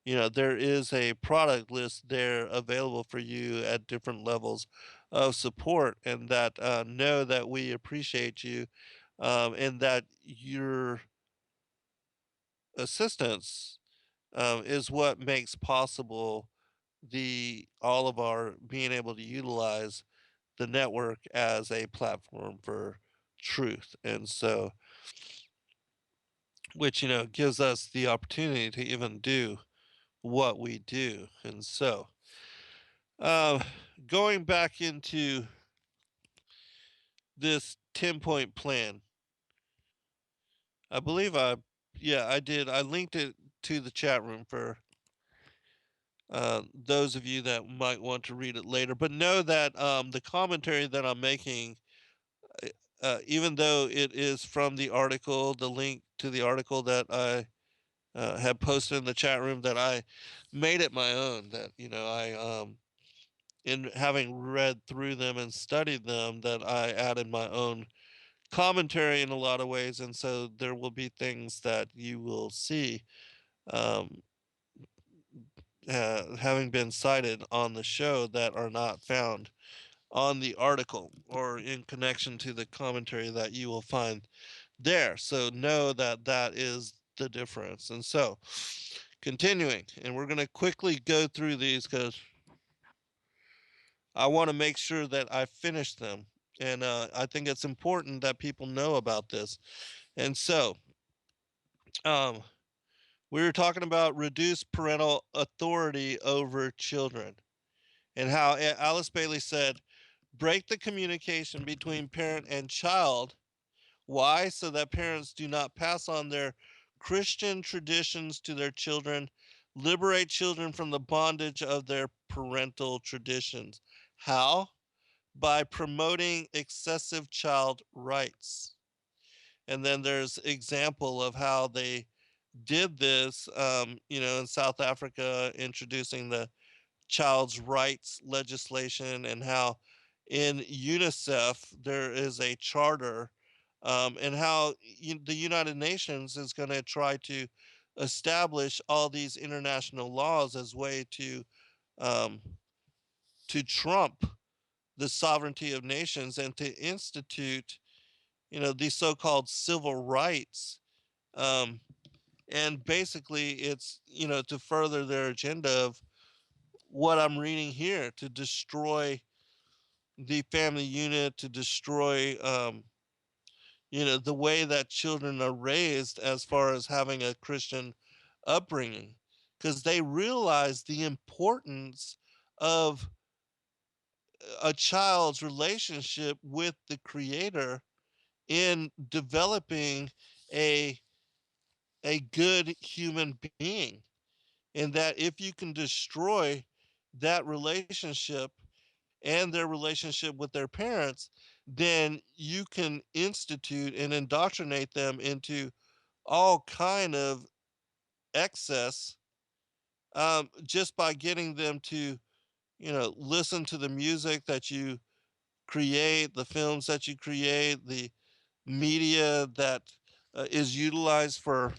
there is a product list there available for you at different levels of support, and that know that we appreciate you, and that your assistance is what makes possible the all of our being able to utilize the network as a platform for truth. And so, which gives us the opportunity to even do what we do. And so, uh, going back into this 10-point plan, I believe I did. I linked it to the chat room for those of you that might want to read it later. But know that the commentary that I'm making, even though it is from the article, the link to the article that I had posted in the chat room, that I made it my own. That I in having read through them and studied them, that I added my own commentary in a lot of ways. And so there will be things that you will see, um, having been cited on the show, that are not found on the article or in connection to the commentary that you will find there. So know that that is the difference. And so, continuing, and we're going to quickly go through these because I want to make sure that I finish them. And I think it's important that people know about this. And so, um, we were talking about reduced parental authority over children, and how Alice Bailey said, break the communication between parent and child. Why? So that parents do not pass on their Christian traditions to their children. Liberate children from the bondage of their parental traditions. How? By promoting excessive child rights. And then there's example of how they did this, in South Africa, introducing the child's rights legislation, and how in UNICEF there is a charter, and how the United Nations is going to try to establish all these international laws as way um, to trump the sovereignty of nations, and to institute, these so-called civil rights. Um, and basically, it's to further their agenda of what I'm reading here, to destroy the family unit, to destroy the way that children are raised as far as having a Christian upbringing, because they realize the importance of a child's relationship with the creator in developing a a good human being. And that if you can destroy that relationship and their relationship with their parents, then you can institute and indoctrinate them into all kind of excess, just by getting them to listen to the music that you create, the films that you create, the media that is utilized for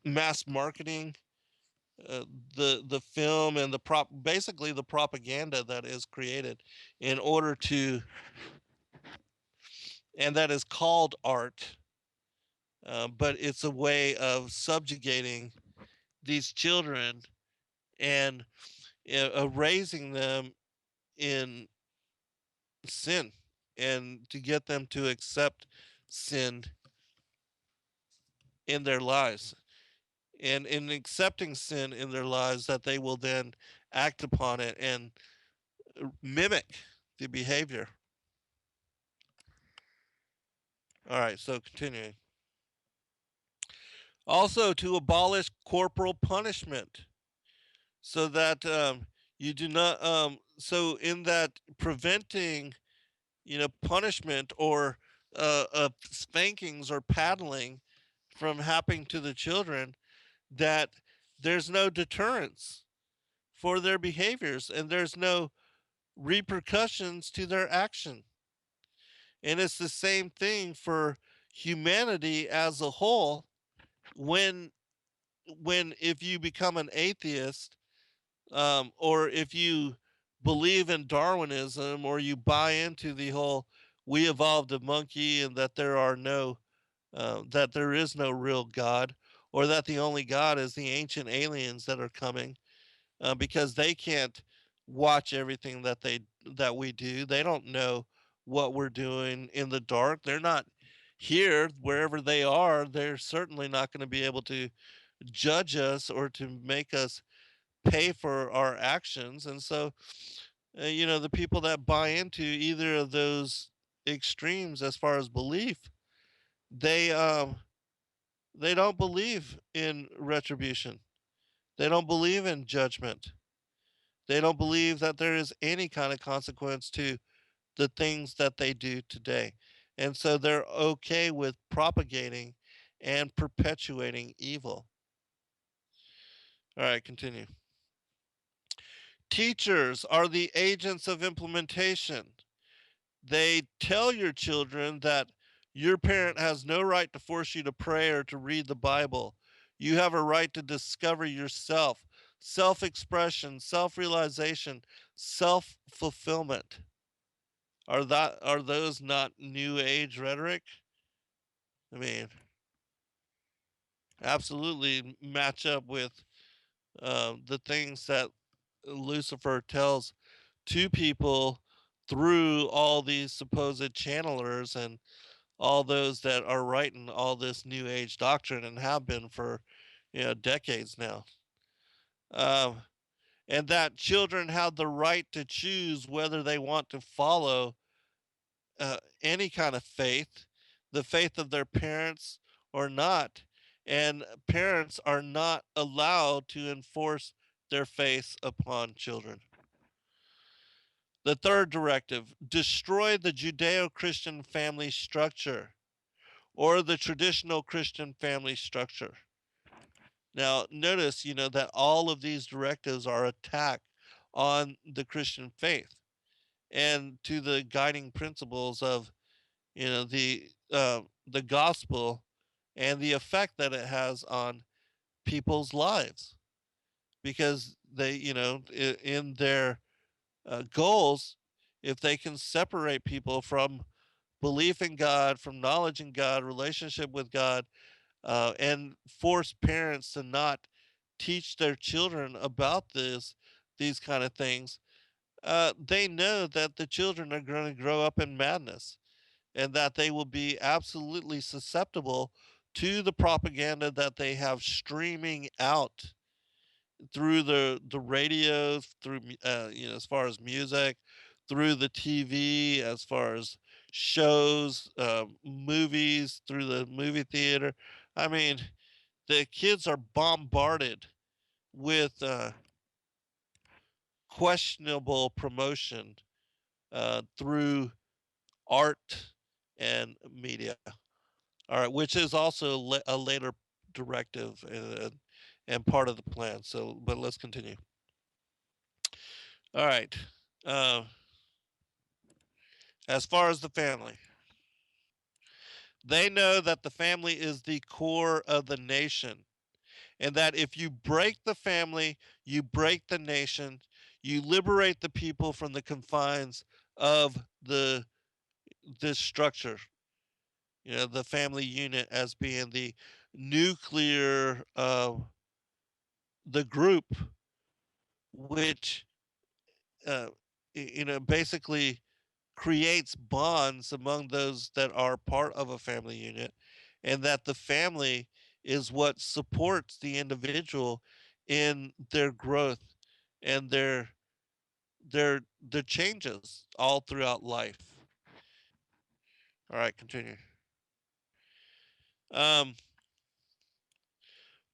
mass marketing, uh, the film and basically the propaganda that is created in order to, and that is called art, but it's a way of subjugating these children and raising them in sin, and to get them to accept sin in their lives, and in accepting sin in their lives, that they will then act upon it and mimic the behavior. All right, so continuing. Also, to abolish corporal punishment, so that you do not, so in that preventing, punishment or spankings or paddling from happening to the children, that there's no deterrence for their behaviors and there's no repercussions to their action. And it's the same thing for humanity as a whole. when when if you become an atheist, or if you believe in Darwinism, or you buy into the whole "we evolved a monkey" and that that there is no real God, or that the only God is the ancient aliens that are coming, because they can't watch everything that we do. They don't know what we're doing in the dark. They're not here. Wherever they are, they're certainly not going to be able to judge us or to make us pay for our actions. And so, the people that buy into either of those extremes as far as belief, they they don't believe in retribution. They don't believe in judgment. They don't believe that there is any kind of consequence to the things that they do today. And so they're okay with propagating and perpetuating evil. All right, continue. Teachers are the agents of implementation. They tell your children that your parent has no right to force you to pray or to read the Bible. You have a right to discover yourself, self expression, self realization, self fulfillment. Are those not new age rhetoric? I mean, absolutely match up with the things that Lucifer tells to people through all these supposed channelers and all those that are writing all this new age doctrine and have been for decades now. Um, and that children have the right to choose whether they want to follow any kind of faith, the faith of their parents or not. And parents are not allowed to enforce their faith upon children. The third directive: destroy the Judeo Christian family structure, or the traditional Christian family structure. Now, notice, that all of these directives are attack on the Christian faith and to the guiding principles of, the gospel and the effect that it has on people's lives, because they, in their goals, if they can separate people from belief in God, from knowledge in God, relationship with God, and force parents to not teach their children about these kind of things, they know that the children are going to grow up in madness, and that they will be absolutely susceptible to the propaganda that they have streaming out through the radio, through as far as music, through the TV, as far as shows, movies, through the movie theater. I mean, the kids are bombarded with questionable promotion through art and media. All right, which is also a later directive and part of the plan. So, but let's continue. All right. Uh, as far as the family, they know that the family is the core of the nation, and that if you break the family, you break the nation, you liberate the people from the confines of this structure. The family unit as being the nuclear, the group which uh, basically creates bonds among those that are part of a family unit, and that the family is what supports the individual in their growth and their changes all throughout life. All right, continue. Um,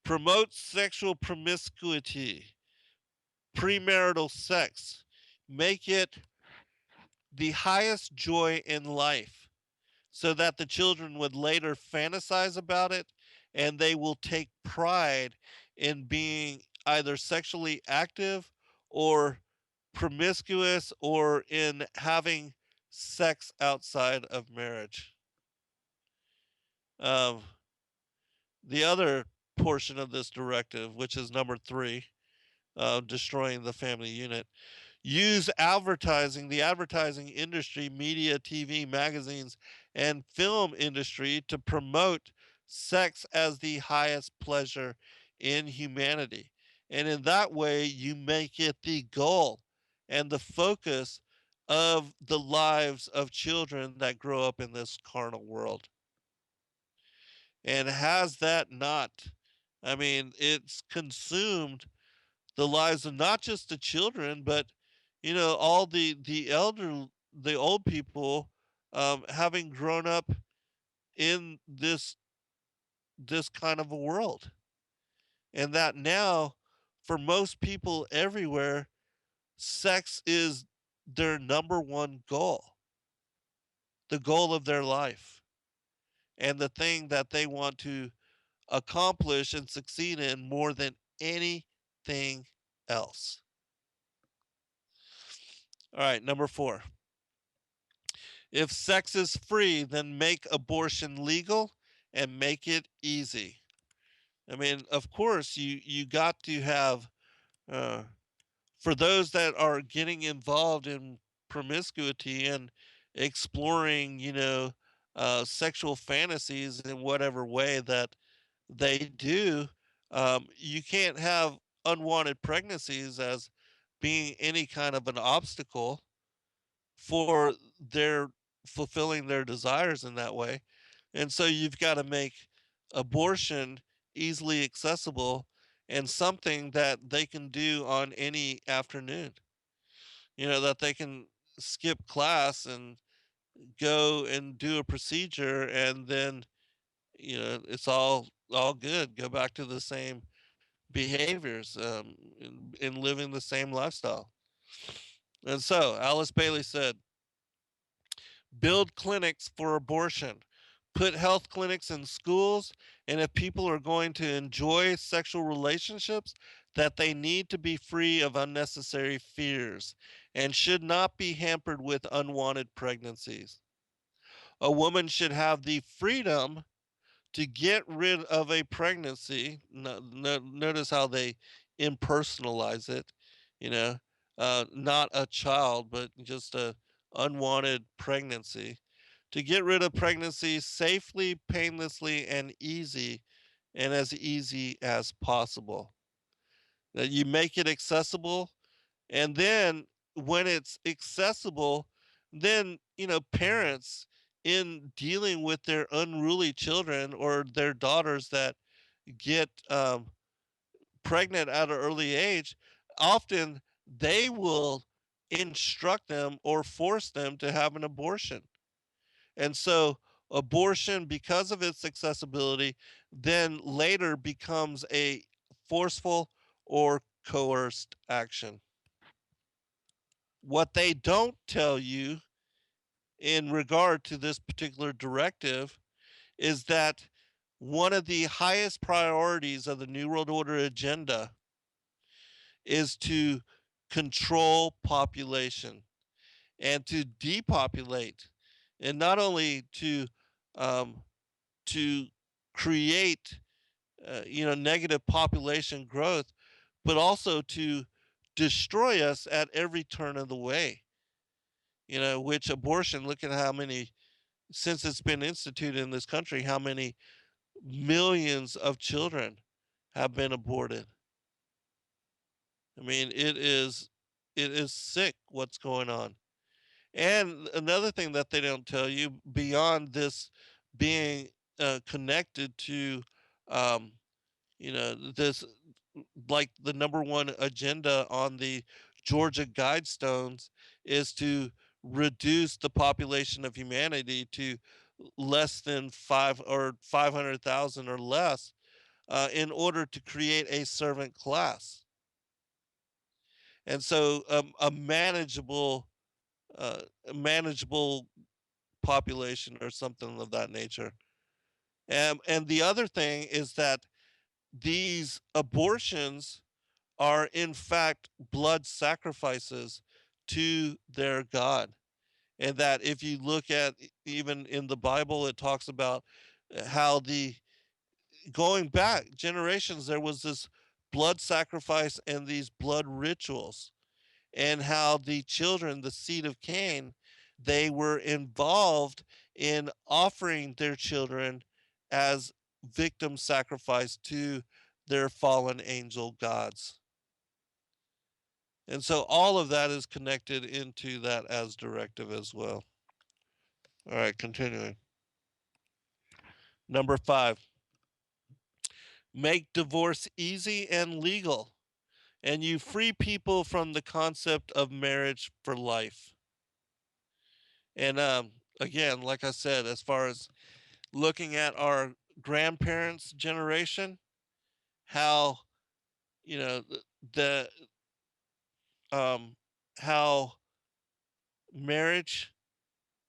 Promotes sexual promiscuity, premarital sex, make it the highest joy in life, so that the children would later fantasize about it, and they will take pride in being either sexually active or promiscuous or in having sex outside of marriage. Um, the other portion of this directive, which is number 3, destroying the family unit, use advertising, the advertising industry, media, TV, magazines, and film industry to promote sex as the highest pleasure in humanity. And in that way, you make it the goal and the focus of the lives of children that grow up in this carnal world. And has that not? I mean, it's consumed the lives of not just the children, but all the the old people, having grown up in this kind of a world, and that now, for most people everywhere, sex is their number one goal, the goal of their life, and the thing that they want to accomplish and succeed in more than anything else. All right, number 4. If sex is free, then make abortion legal and make it easy. I mean, of course, you got to have, uh, for those that are getting involved in promiscuity and exploring, sexual fantasies in whatever way that they do, you can't have unwanted pregnancies as being any kind of an obstacle for their fulfilling their desires in that way. And so you've got to make abortion easily accessible and something that they can do on any afternoon. That they can skip class and go and do a procedure, and then it's all good. Go back to the same behaviors, in living the same lifestyle. And so Alice Bailey said, build clinics for abortion, put health clinics in schools, and if people are going to enjoy sexual relationships, that they need to be free of unnecessary fears and should not be hampered with unwanted pregnancies. A woman should have the freedom to get rid of a pregnancy. Notice how they impersonalize it, you know, not a child, but just a unwanted pregnancy. To get rid of pregnancy safely, painlessly, and as easy as possible. That you make it accessible, and then when it's accessible, then parents, in dealing with their unruly children or their daughters that get pregnant at an early age, often they will instruct them or force them to have an abortion. And so abortion, because of its accessibility, then later becomes a forceful or coerced action. What they don't tell you in regard to this particular directive is that one of the highest priorities of the New World Order agenda is to control population and to depopulate, and not only um, to create negative population growth, but also to destroy us at every turn of the way. Which abortion, look at how many, since it's been instituted in this country, how many millions of children have been aborted. I mean, it is sick what's going on. And another thing that they don't tell you beyond this being connected to, um, this, like the number one agenda on the Georgia Guidestones is to reduce the population of humanity to less than 500,000 or less, in order to create a servant class. And so, a manageable population or something of that nature. And the other thing is that these abortions are in fact blood sacrifices to their God. And that if you look at, even in the Bible, it talks about how the going back generations, there was this blood sacrifice and these blood rituals, and how the children, the seed of Cain, they were involved in offering their children as victim sacrifice to their fallen angel gods. And so all of that is connected into that as directive as well. All right, continuing. Number 5, make divorce easy and legal, and you free people from the concept of marriage for life. And again, like I said, as far as looking at our grandparents' generation, how, you know, the um, how marriage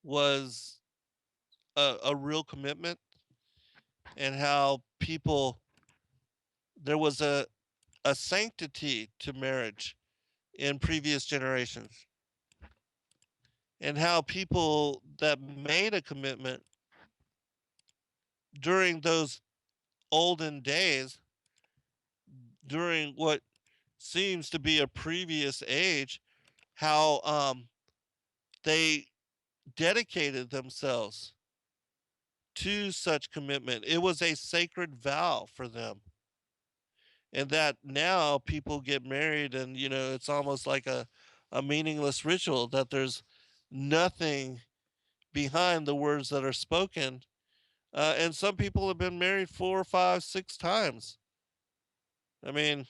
was a real commitment, and how people, there was a sanctity to marriage in previous generations, and how people that made a commitment during those olden days, during what seems to be a previous age, how they dedicated themselves to such commitment. It was a sacred vow for them. And that now people get married, and it's almost like a meaningless ritual, that there's nothing behind the words that are spoken. And some people have been married 4, 5, 6 times. I mean,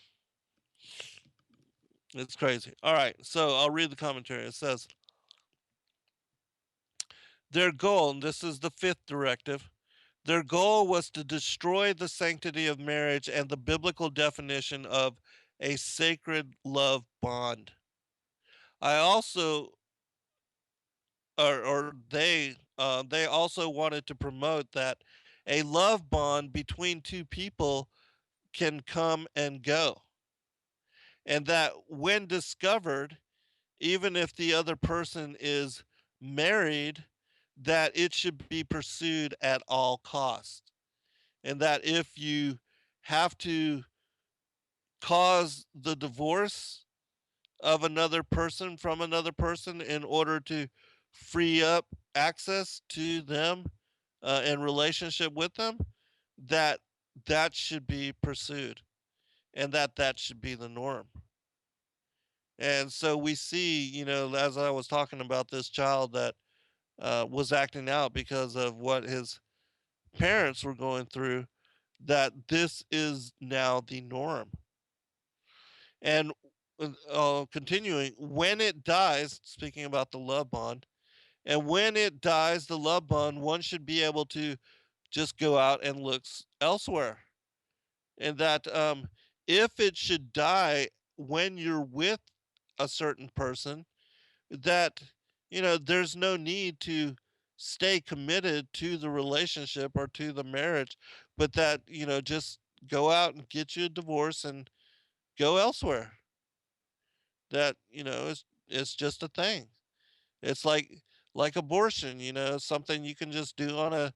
it's crazy. All right, so I'll read the commentary. It says, their goal, and this is the 5th directive, their goal was to destroy the sanctity of marriage and the biblical definition of a sacred love bond. I also, or they also wanted to promote that a love bond between two people can come and go, and that when discovered, even if the other person is married, that it should be pursued at all costs. And that if you have to cause the divorce of another person from another person in order to free up access to them, and relationship with them, that that should be pursued, and that should be the norm. And so we see, as I was talking about this child that was acting out because of what his parents were going through, that this is now the norm. And continuing, when it dies, speaking about the love bond, and when it dies, the love bond, one should be able to just go out and look elsewhere. And that if it should die when you're with a certain person, that there's no need to stay committed to the relationship or to the marriage, but that just go out and get you a divorce and go elsewhere. That it's just a thing. It's like abortion, something you can just do on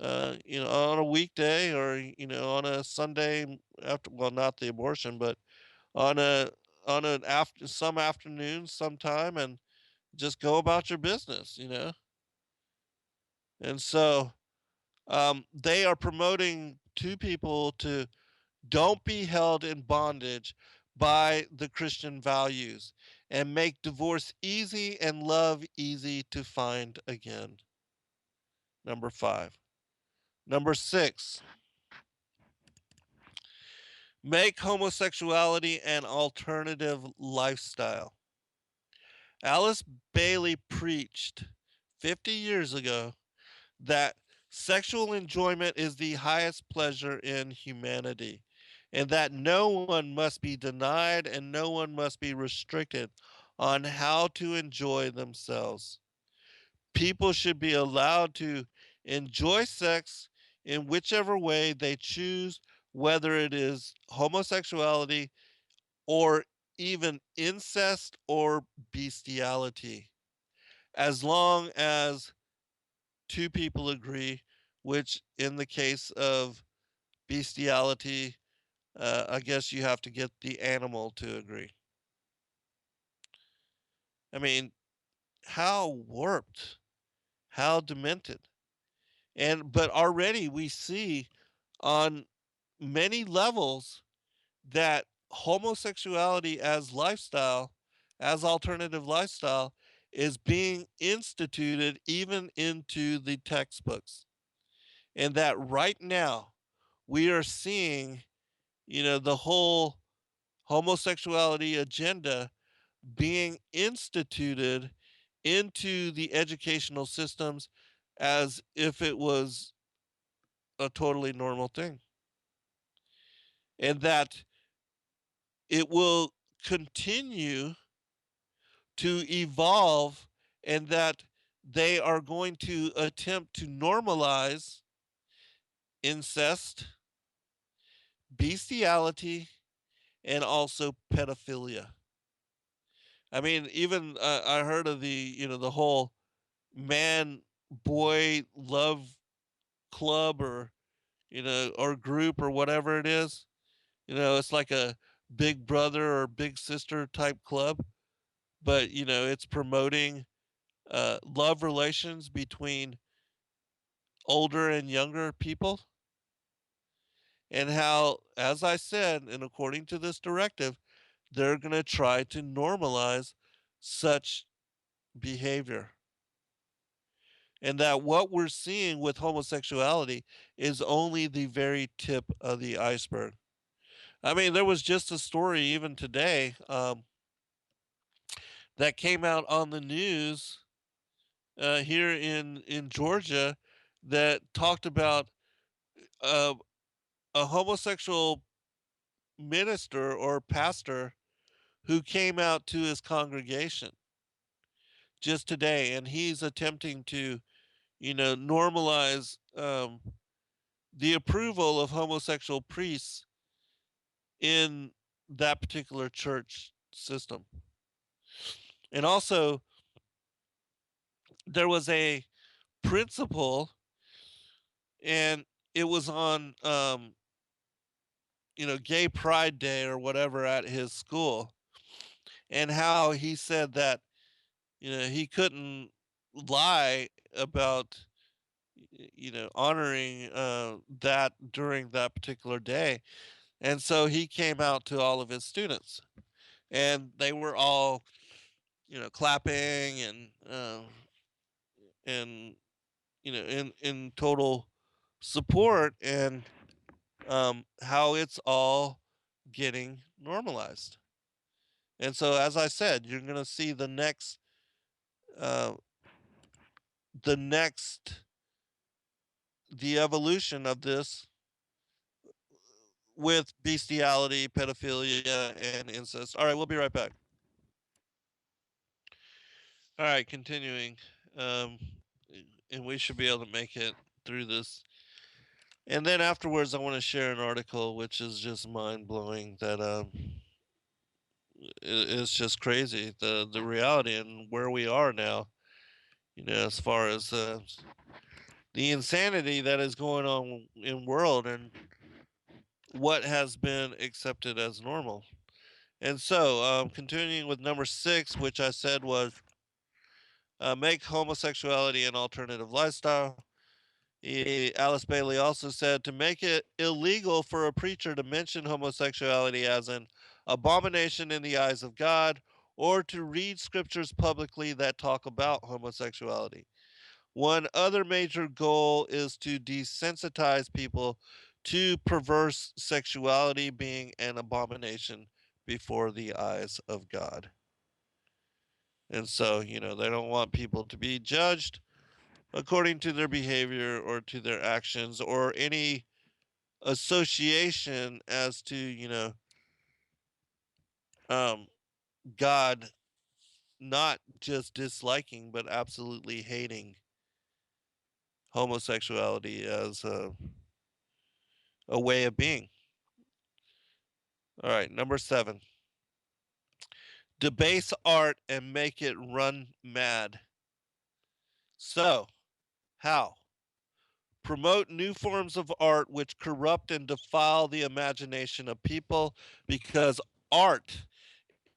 on a weekday or on a Sunday after. Well, not the abortion, but on a on an after some afternoon, sometime, and just go about your business. And so they are promoting to people to don't be held in bondage by the Christian values and make divorce easy and love easy to find again. Number 5. Number 6, make homosexuality an alternative lifestyle. Alice Bailey preached 50 years ago that sexual enjoyment is the highest pleasure in humanity, and that no one must be denied and no one must be restricted on how to enjoy themselves. People should be allowed to enjoy sex in whichever way they choose, whether it is homosexuality or even incest or bestiality, as long as two people agree, which in the case of bestiality, I guess you have to get the animal to agree. I mean, how warped, how demented. But already we see on many levels that homosexuality as lifestyle, as alternative lifestyle, is being instituted even into the textbooks. And that right now we are seeing, the whole homosexuality agenda being instituted into the educational systems as if it was a totally normal thing. And that it will continue to evolve, and that they are going to attempt to normalize incest, bestiality, and also pedophilia. I mean, even I heard of the whole man boy love club, or or group, or whatever it is. It's like a big brother or big sister type club, but it's promoting love relations between older and younger people, and how, as I said, and according to this directive, they're going to try to normalize such behavior. And that what we're seeing with homosexuality is only the very tip of the iceberg. I mean, there was just a story even today that came out on the news here in Georgia, that talked about uh, a homosexual minister or pastor who came out to his congregation just today, and he's attempting to, normalize the approval of homosexual priests in that particular church system. And also, there was a principal, and it was on, Gay Pride Day or whatever at his school, and how he said that, he couldn't lie about, honoring that during that particular day. And so he came out to all of his students, and they were all, clapping and in total support, and how it's all getting normalized. And so, as I said, you're going to see uh, the next, the evolution of this with bestiality, pedophilia, and incest. All right, we'll be right back. All right, continuing. Um, and we should be able to make it through this. And then afterwards, I want to share an article which is just mind blowing. That it's just crazy, the reality and where we are now. As far as the insanity that is going on in world and what has been accepted as normal. And so, continuing with number 6, which I said was make homosexuality an alternative lifestyle. Alice Bailey also said to make it illegal for a preacher to mention homosexuality as an abomination in the eyes of God or to read scriptures publicly that talk about homosexuality. One other major goal is to desensitize people to perverse sexuality being an abomination before the eyes of God. And so, they don't want people to be judged according to their behavior or to their actions or any association as to, um, God not just disliking, but absolutely hating homosexuality as a way of being. All right, number 7. Debase art and make it run mad. So, how? Promote new forms of art which corrupt and defile the imagination of people because art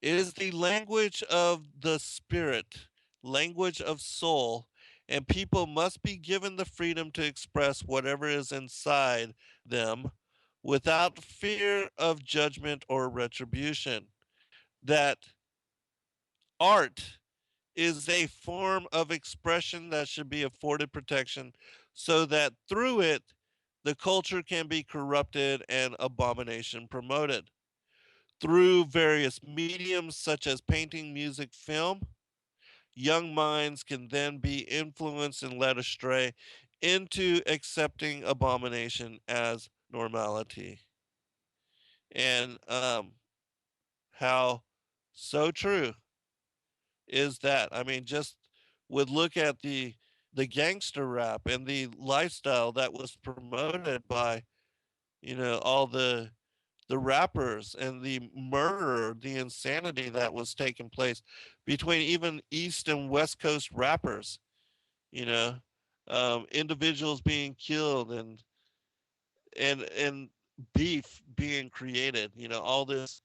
is the language of the spirit, language of soul, and people must be given the freedom to express whatever is inside them without fear of judgment or retribution. That art is a form of expression that should be afforded protection so that through it the culture can be corrupted and abomination promoted. Through various mediums such as painting, music, film, young minds can then be influenced and led astray into accepting abomination as normality. And how so true is that? I mean, just would look at the gangster rap and the lifestyle that was promoted by all the rappers and the murder, the insanity that was taking place between even East and West Coast rappers, you know, individuals being killed and beef being created, all this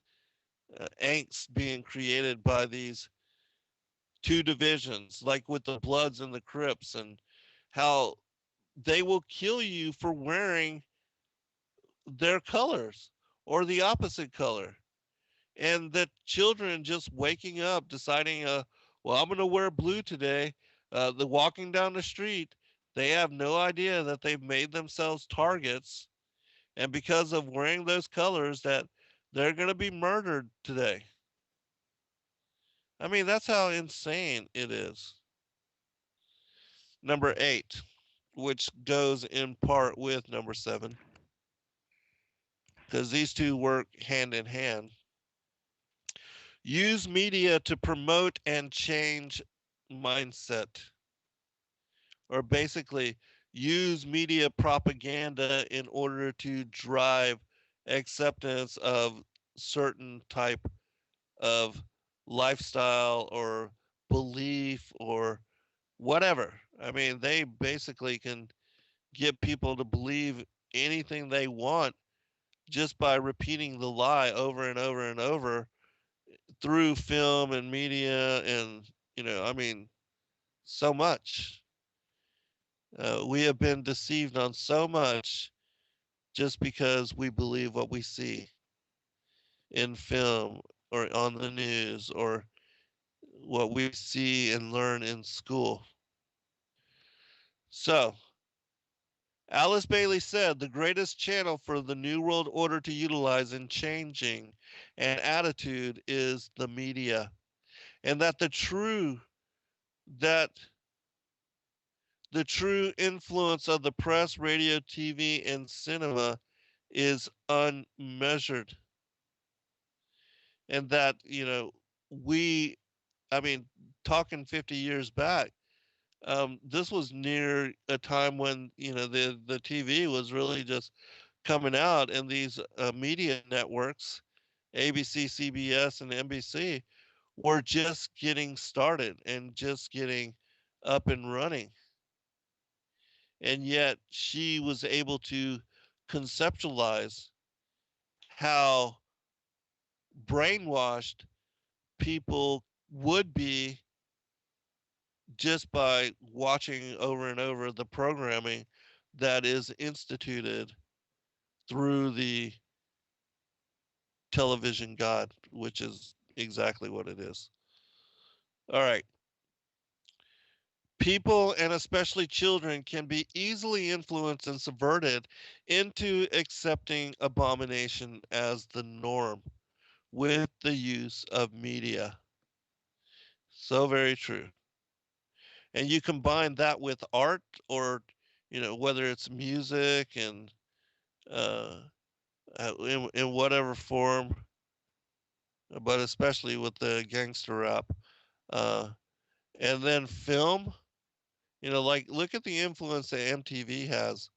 angst being created by these two divisions, like with the Bloods and the Crips, and how they will kill you for wearing their colors or the opposite color. And that children just waking up deciding, well, I'm going to wear blue today. The walking down the street, they have no idea that they've made themselves targets, and because of wearing those colors, that they're going to be murdered today. I mean, that's how insane it is. Number 8, which goes in part with number 7, because these two work hand in hand. Use media to promote and change mindset, or basically use media propaganda in order to drive acceptance of certain type of lifestyle or belief or whatever. I mean, they basically can get people to believe anything they want just by repeating the lie over and over and over through film and media and I mean, so much. We have been deceived on so much just because we believe what we see in film or on the news or what we see and learn in school. So, Alice Bailey said the greatest channel for the New World Order to utilize in changing an attitude is the media, and that the true influence of the press, radio, TV, and cinema is unmeasured. And that, we, I mean, talking 50 years back, this was near a time when, the TV was really just coming out, and these media networks, ABC, CBS, and NBC, were just getting started and just getting up and running. And yet she was able to conceptualize how brainwashed people would be just by watching over and over the programming that is instituted through the television god, which is exactly what it is. All right. People, and especially children, can be easily influenced and subverted into accepting abomination as the norm with the use of media. So very true. And you combine that with art, or whether it's music and uh, in whatever form, but especially with the gangster rap, uh, and then film. Like, look at the influence that MTV has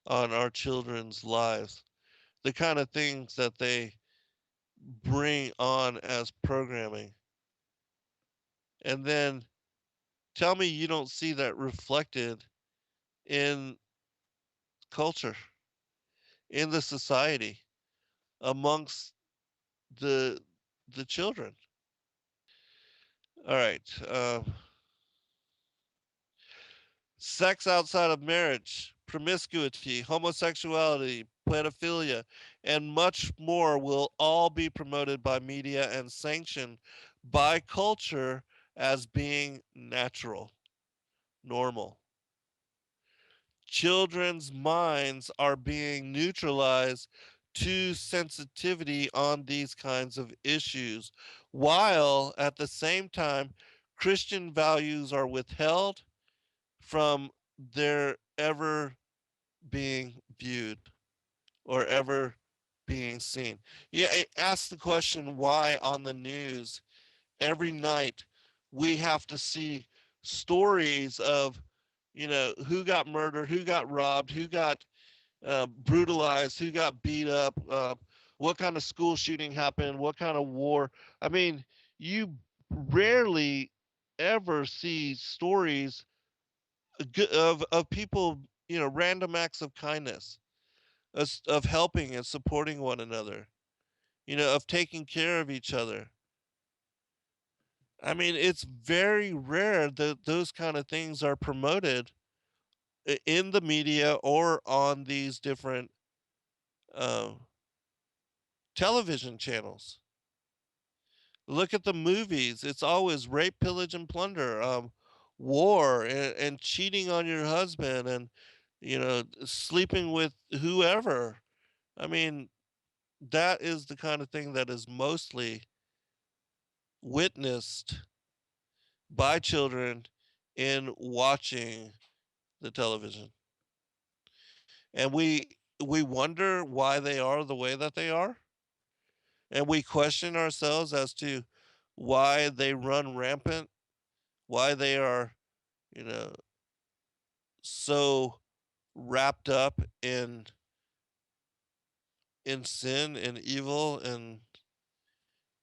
on our children's lives, the kind of things that they bring on as programming. And then tell me you don't see that reflected in culture, in the society, amongst the the children. All right. Sex outside of marriage, promiscuity, homosexuality, pedophilia, and much more will all be promoted by media and sanctioned by culture as being natural, normal. Children's minds are being neutralized to sensitivity on these kinds of issues, while at the same time, Christian values are withheld from their ever being viewed or ever being seen. Yeah, ask the question why on the news every night we have to see stories of, who got murdered, who got robbed, who got brutalized, who got beat up, what kind of school shooting happened, what kind of war. I mean, you rarely ever see stories of people, random acts of kindness, of helping and supporting one another, of taking care of each other. I mean, it's very rare that those kind of things are promoted in the media or on these different uh, television channels. Look at the movies. It's always rape, pillage, and plunder, war, and cheating on your husband, and sleeping with whoever. I mean, that is the kind of thing that is mostly witnessed by children in watching the television. And we wonder why they are the way that they are, and we question ourselves as to why they run rampant, why they are, you know, so wrapped up in sin and evil, and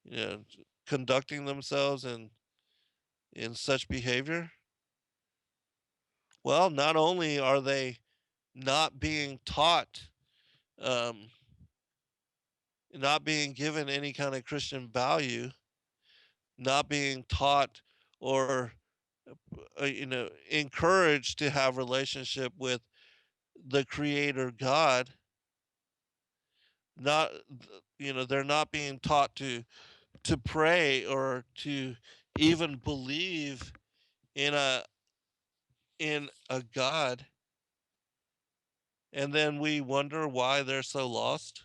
you know conducting themselves in such behavior. Well, not only are they not being taught, um, not being given any kind of Christian value, not being taught or encouraged to have relationship with the Creator God. Not they're not being taught to pray or to even believe in a God. And then we wonder why they're so lost.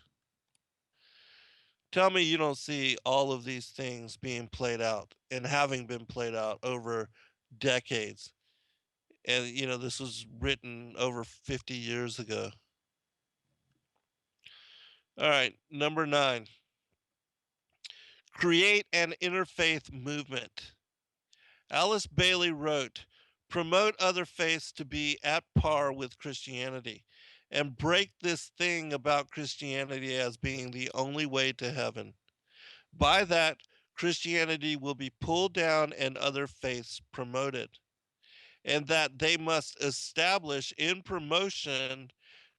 Tell me you don't see all of these things being played out and having been played out over decades. And this was written over 50 years ago. All right, number 9. Create an interfaith movement. Alice Bailey wrote, promote other faiths to be at par with Christianity and break this thing about Christianity as being the only way to heaven. By that, Christianity will be pulled down and other faiths promoted. and that they must establish in promotion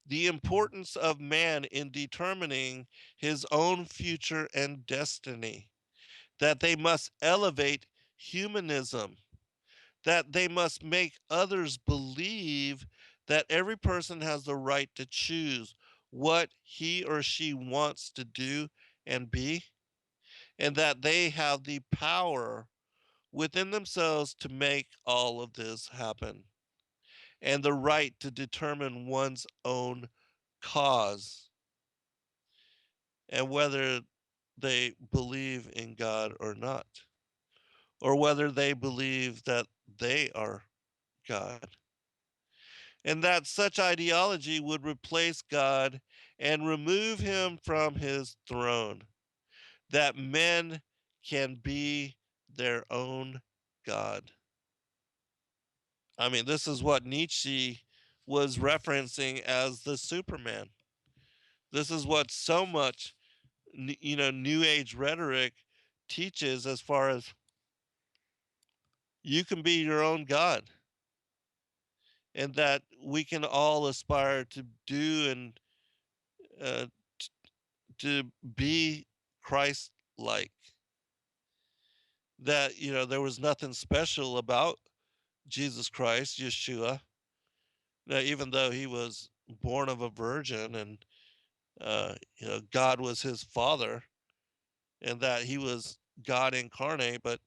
the importance of man in determining his own future and destiny, that they must elevate humanism, that they must make others believe that every person has the right to choose what he or she wants to do and be, and that they have the power within themselves to make all of this happen, and the right to determine one's own cause and whether they believe in God or not, or whether they believe that they are God. And that such ideology would replace God and remove him from his throne, that men can be their own God. I mean, this is what Nietzsche was referencing as the Superman. This is what so much, New Age rhetoric teaches, as far as you can be your own God, and that we can all aspire to do and uh, to be Christ like. That, there was nothing special about Jesus Christ, Yeshua. Now, even though he was born of a virgin and, God was his father, and that he was God incarnate, but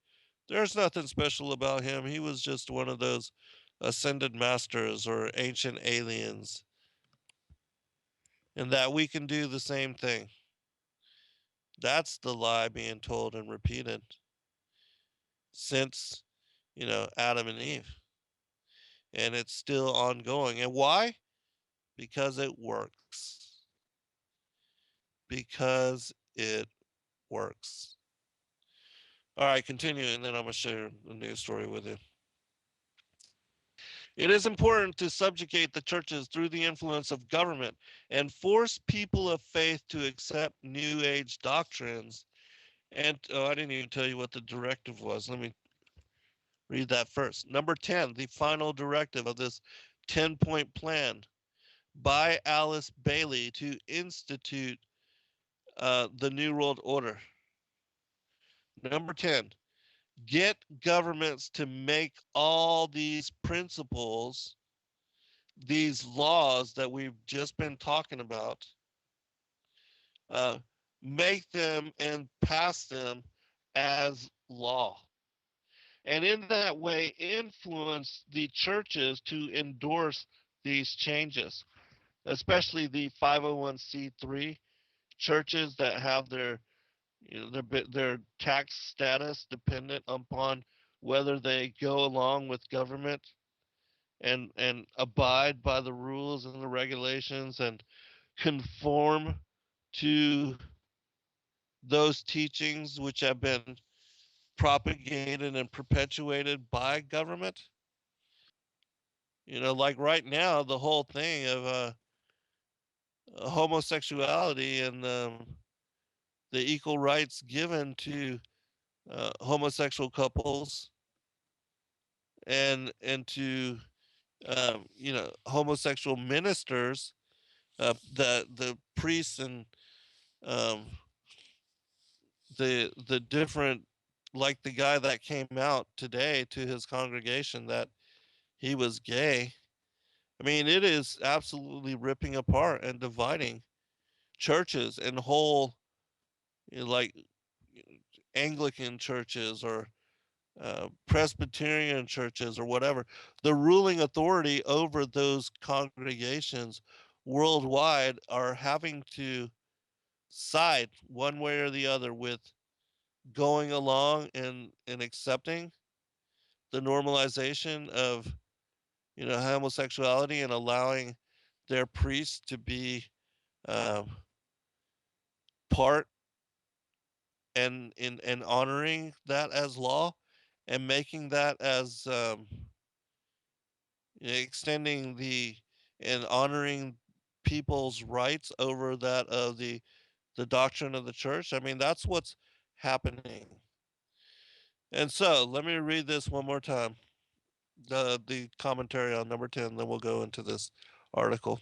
there's nothing special about him. He was just one of those ascended masters or ancient aliens, and that we can do the same thing. That's the lie being told and repeated since, Adam and Eve. And it's still ongoing. And why? Because it works. Because it works. All right, continue, and then I'm going to share the news story with you. It is important to subjugate the churches through the influence of government and force people of faith to accept New Age doctrines. And I didn't even tell you what the directive was. Let me read that first. Number 10, the final directive of this 10-point plan by Alice Bailey to institute the New World Order. Number 10, get governments to make all these principles, these laws that we've just been talking about, uh, make them and pass them as law. And in that way, influence the churches to endorse these changes, especially the 501c3 churches that have their tax status dependent upon whether they go along with government and abide by the rules and the regulations and conform to those teachings which have been propagated and perpetuated by government. Like right now, the whole thing of homosexuality and the equal rights given to homosexual couples and to homosexual ministers, the priests and um, the different, like the guy that came out today to his congregation that he was gay. I mean, it is absolutely ripping apart and dividing churches and whole, like Anglican churches or Presbyterian churches or whatever. The ruling authority over those congregations worldwide are having to side one way or the other with going along and accepting the normalization of homosexuality and allowing their priests to be um, part and honoring that as law and making that as extending the and honoring people's rights over that of the doctrine of the church. I mean, that's what's happening. And so let me read this one more time. the commentary on number 10, then we'll go into this article.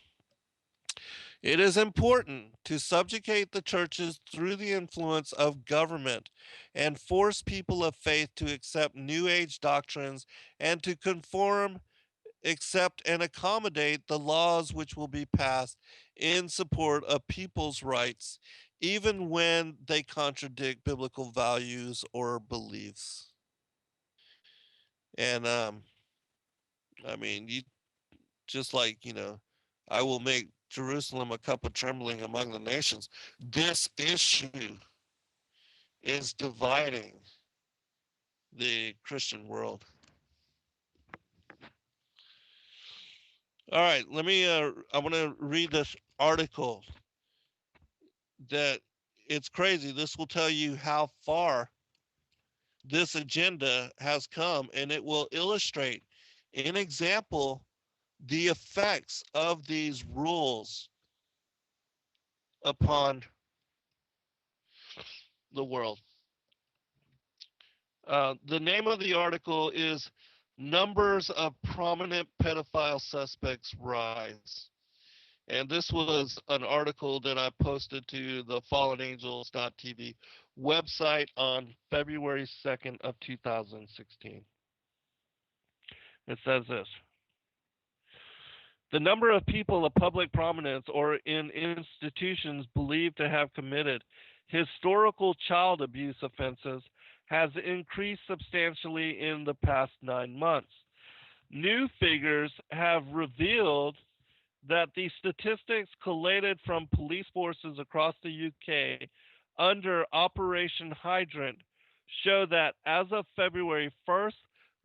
It is important to subjugate the churches through the influence of government and force people of faith to accept New Age doctrines and to conform, accept, and accommodate the laws which will be passed in support of people's rights, even when they contradict biblical values or beliefs. And I mean, you just like, I will make Jerusalem a cup of trembling among the nations. This issue is dividing the Christian world. All right, I want to read this article that it's crazy. This will tell you how far this agenda has come, and it will illustrate in example the effects of these rules upon the world. The name of the article is Numbers of Prominent Pedophile Suspects Rise. And this was an article that I posted to the fallenangels.tv website on February 2nd of 2016. It says this: the number of people of public prominence or in institutions believed to have committed historical child abuse offenses has increased substantially in the past 9 months. New figures have revealed that the statistics collated from police forces across the UK under Operation Hydrant show that as of February 1st,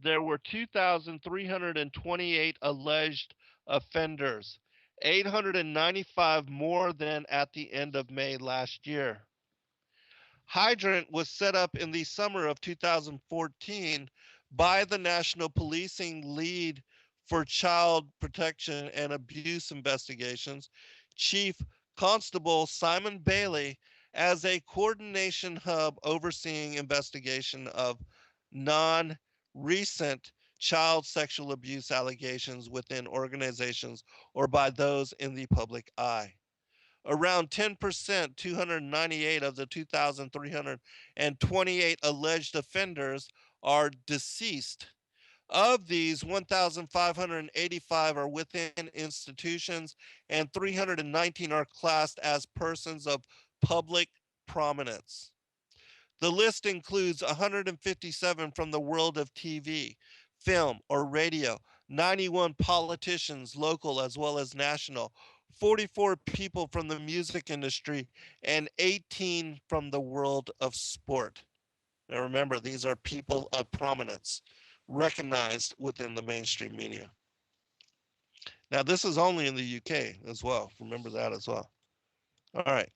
there were 2,328 alleged offenders, 895 more than at the end of May last year. Hydrant was set up in the summer of 2014 by the National Policing Lead for Child Protection and Abuse Investigations, Chief Constable Simon Bailey, as a coordination hub overseeing investigation of non-recent child sexual abuse allegations within organizations or by those in the public eye. Around 10%, 298 of the 2,328 alleged offenders are deceased. Of these, 1,585 are within institutions and 319 are classed as persons of public prominence. The list includes 157 from the world of TV, film, or radio, 91 politicians, local as well as national, 44 people from the music industry, and 18 from the world of sport. Now remember, these are people of prominence, recognized within the mainstream media. Now, this is only in the UK as well. Remember that as well. All right.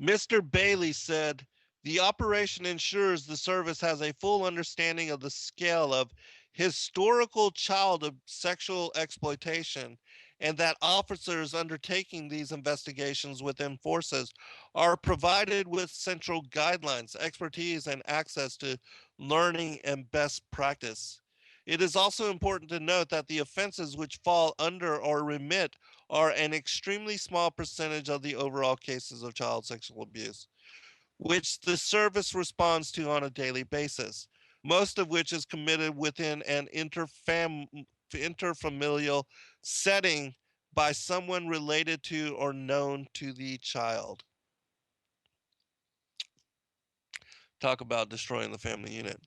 Mr. Bailey said, the operation ensures the service has a full understanding of the scale of historical child sexual exploitation and that officers undertaking these investigations within forces are provided with central guidelines, expertise, and access to learning and best practice. It is also important to note that the offenses which fall under or remit are an extremely small percentage of the overall cases of child sexual abuse, which the service responds to on a daily basis, most of which is committed within an interfamilial setting by someone related to or known to the child. Talk about destroying the family unit.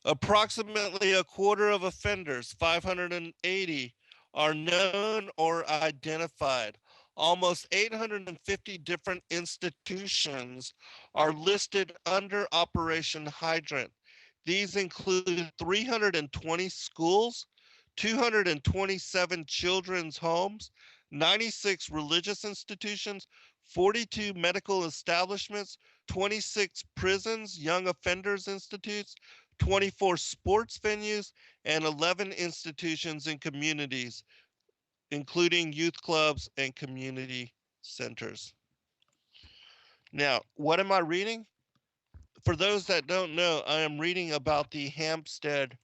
Approximately a quarter of offenders, 580, are known or identified. Almost 850 different institutions are listed under Operation Hydrant. These include 320 schools, 227 children's homes, 96 religious institutions, 42 medical establishments, 26 prisons, young offenders institutes, 24 sports venues, and 11 institutions and communities, including youth clubs and community centers. Now, what am I reading? For those that don't know, I am reading about the Hampstead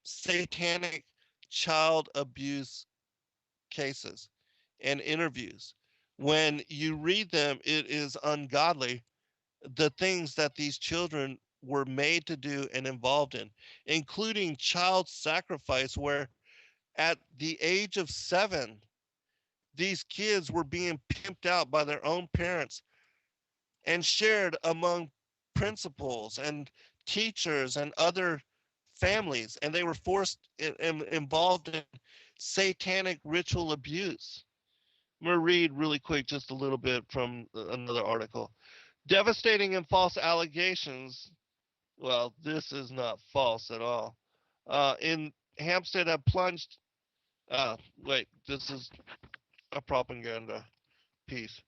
satanic child abuse cases and interviews. When you read them, it is ungodly the things that these children were made to do and involved in, including child sacrifice, where at the age of 7, these kids were being pimped out by their own parents and shared among principals and teachers and other families, and they were forced involved in satanic ritual abuse. I'm going to read really quick just a little bit from another article. Devastating and false allegations. Well, this is not false at all. In Hampstead have plunged. Wait, this is a propaganda piece.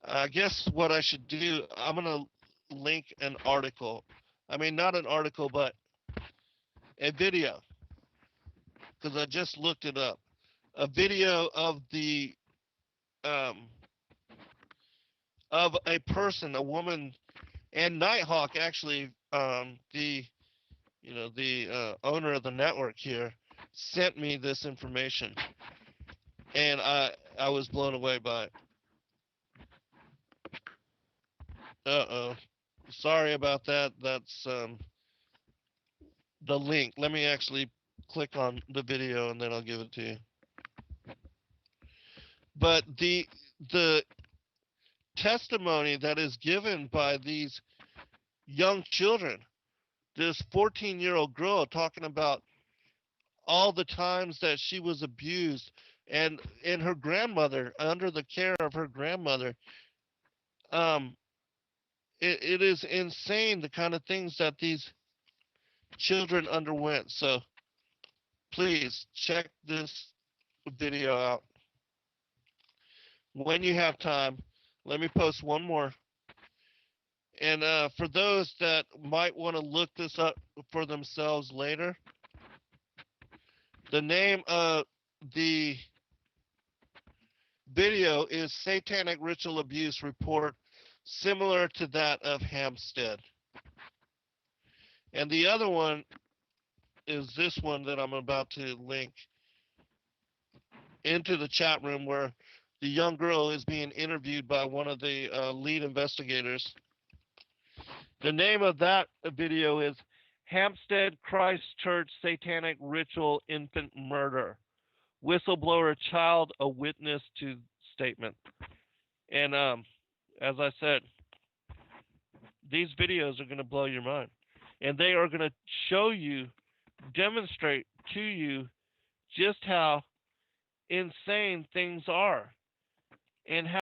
I guess what I should do, I'm going to link an article. I mean, not an article, but a video, because I just looked it up. A video of the um, of a person, a woman, and Nighthawk actually, the owner of the network here, sent me this information, and I was blown away by it. Uh-oh. Sorry about that. That's the link. Let me actually click on the video and then I'll give it to you. But the testimony that is given by these young children, this 14-year-old girl talking about all the times that she was abused, and her grandmother, under the care of her grandmother, um, it is insane the kind of things that these children underwent. So please check this video out when you have time. Let me post one more. And for those that might want to look this up for themselves later, the name of the video is Satanic Ritual Abuse Report, similar to that of Hampstead. And the other one is this one that I'm about to link into the chat room, where the young girl is being interviewed by one of the lead investigators. The name of that video is Hampstead Christchurch Satanic Ritual Infant Murder. Whistleblower child a witness to statement. And as I said, these videos are going to blow your mind. And they are going to show you, demonstrate to you just how insane things are and how